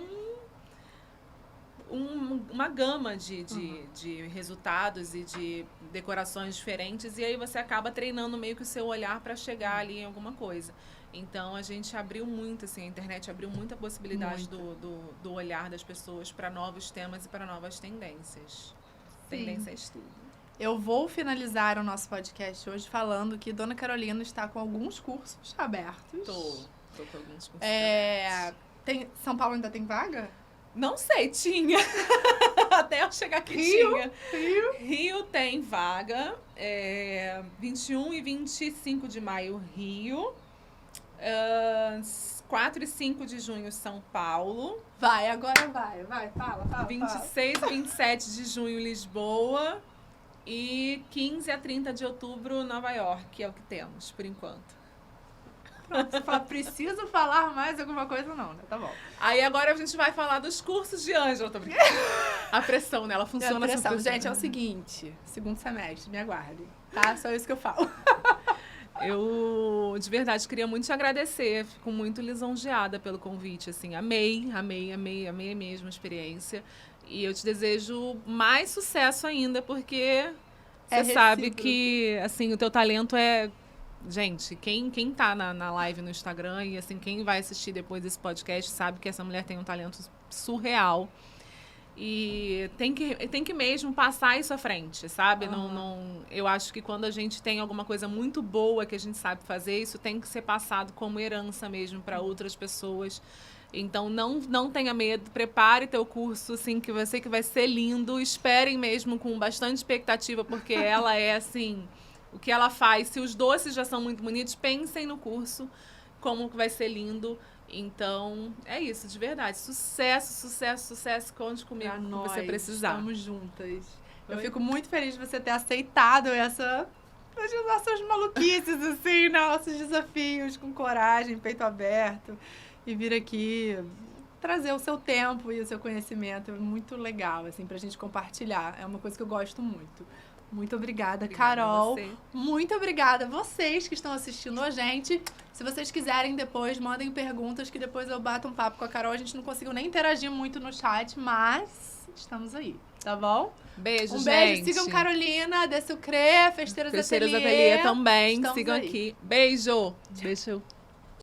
uma gama de resultados e de decorações diferentes, e aí você acaba treinando meio que o seu olhar para chegar ali em alguma coisa. Então a gente abriu muito, assim, a internet abriu muita possibilidade do olhar das pessoas para novos temas e para novas tendências. Tendências tudo. Eu vou finalizar o nosso podcast hoje falando que Dona Carolina está com alguns cursos abertos. Tô com alguns cursos abertos. São Paulo ainda tem vaga? Não sei, tinha. Até eu chegar aqui tinha. Rio tem vaga. 21 e 25 de maio, Rio. 4 e 5 de junho, São Paulo. Agora vai, fala. 26 e 27 de junho, Lisboa. E 15 a 30 de outubro, Nova York, é o que temos, por enquanto. Pronto, você fala, preciso falar mais alguma coisa, não, né? Tá bom. Aí agora a gente vai falar dos cursos de Ângela, tô brincando. A pressão, né? Ela funciona assim. Gente, é o seguinte, segundo semestre, me aguardem, tá? Só isso que eu falo. Eu, de verdade, queria muito te agradecer. Fico muito lisonjeada pelo convite, assim. Amei mesmo a experiência. E eu te desejo mais sucesso ainda, porque você sabe que, assim, o teu talento é gente, quem tá na live no Instagram e assim, quem vai assistir depois desse podcast sabe que essa mulher tem um talento surreal. E tem que mesmo passar isso à frente, sabe? Eu acho que quando a gente tem alguma coisa muito boa que a gente sabe fazer, isso tem que ser passado como herança mesmo para outras pessoas. Então, não tenha medo, prepare teu curso, assim, que você que vai ser lindo. Esperem mesmo com bastante expectativa, porque ela é, assim, o que ela faz. Se os doces já são muito bonitos, pensem no curso, como que vai ser lindo. Então, é isso, de verdade. Sucesso, sucesso, sucesso. Conte comigo quando você precisar. Estamos juntas. Eu fico muito feliz de você ter aceitado as nossas maluquices, assim, nossos desafios, com coragem, peito aberto. E vir aqui trazer o seu tempo e o seu conhecimento. É muito legal, assim, pra gente compartilhar. É uma coisa que eu gosto muito. Muito obrigada, Carol. Muito obrigada a vocês que estão assistindo a gente. Se vocês quiserem depois, mandem perguntas que depois eu bato um papo com a Carol. A gente não conseguiu nem interagir muito no chat, mas estamos aí, tá bom? Beijo, gente. Beijo. Sigam Carolina, Dessucré, Festeiras Ateliê também. Estamos sigam aí. aqui. Beijo. Beijo.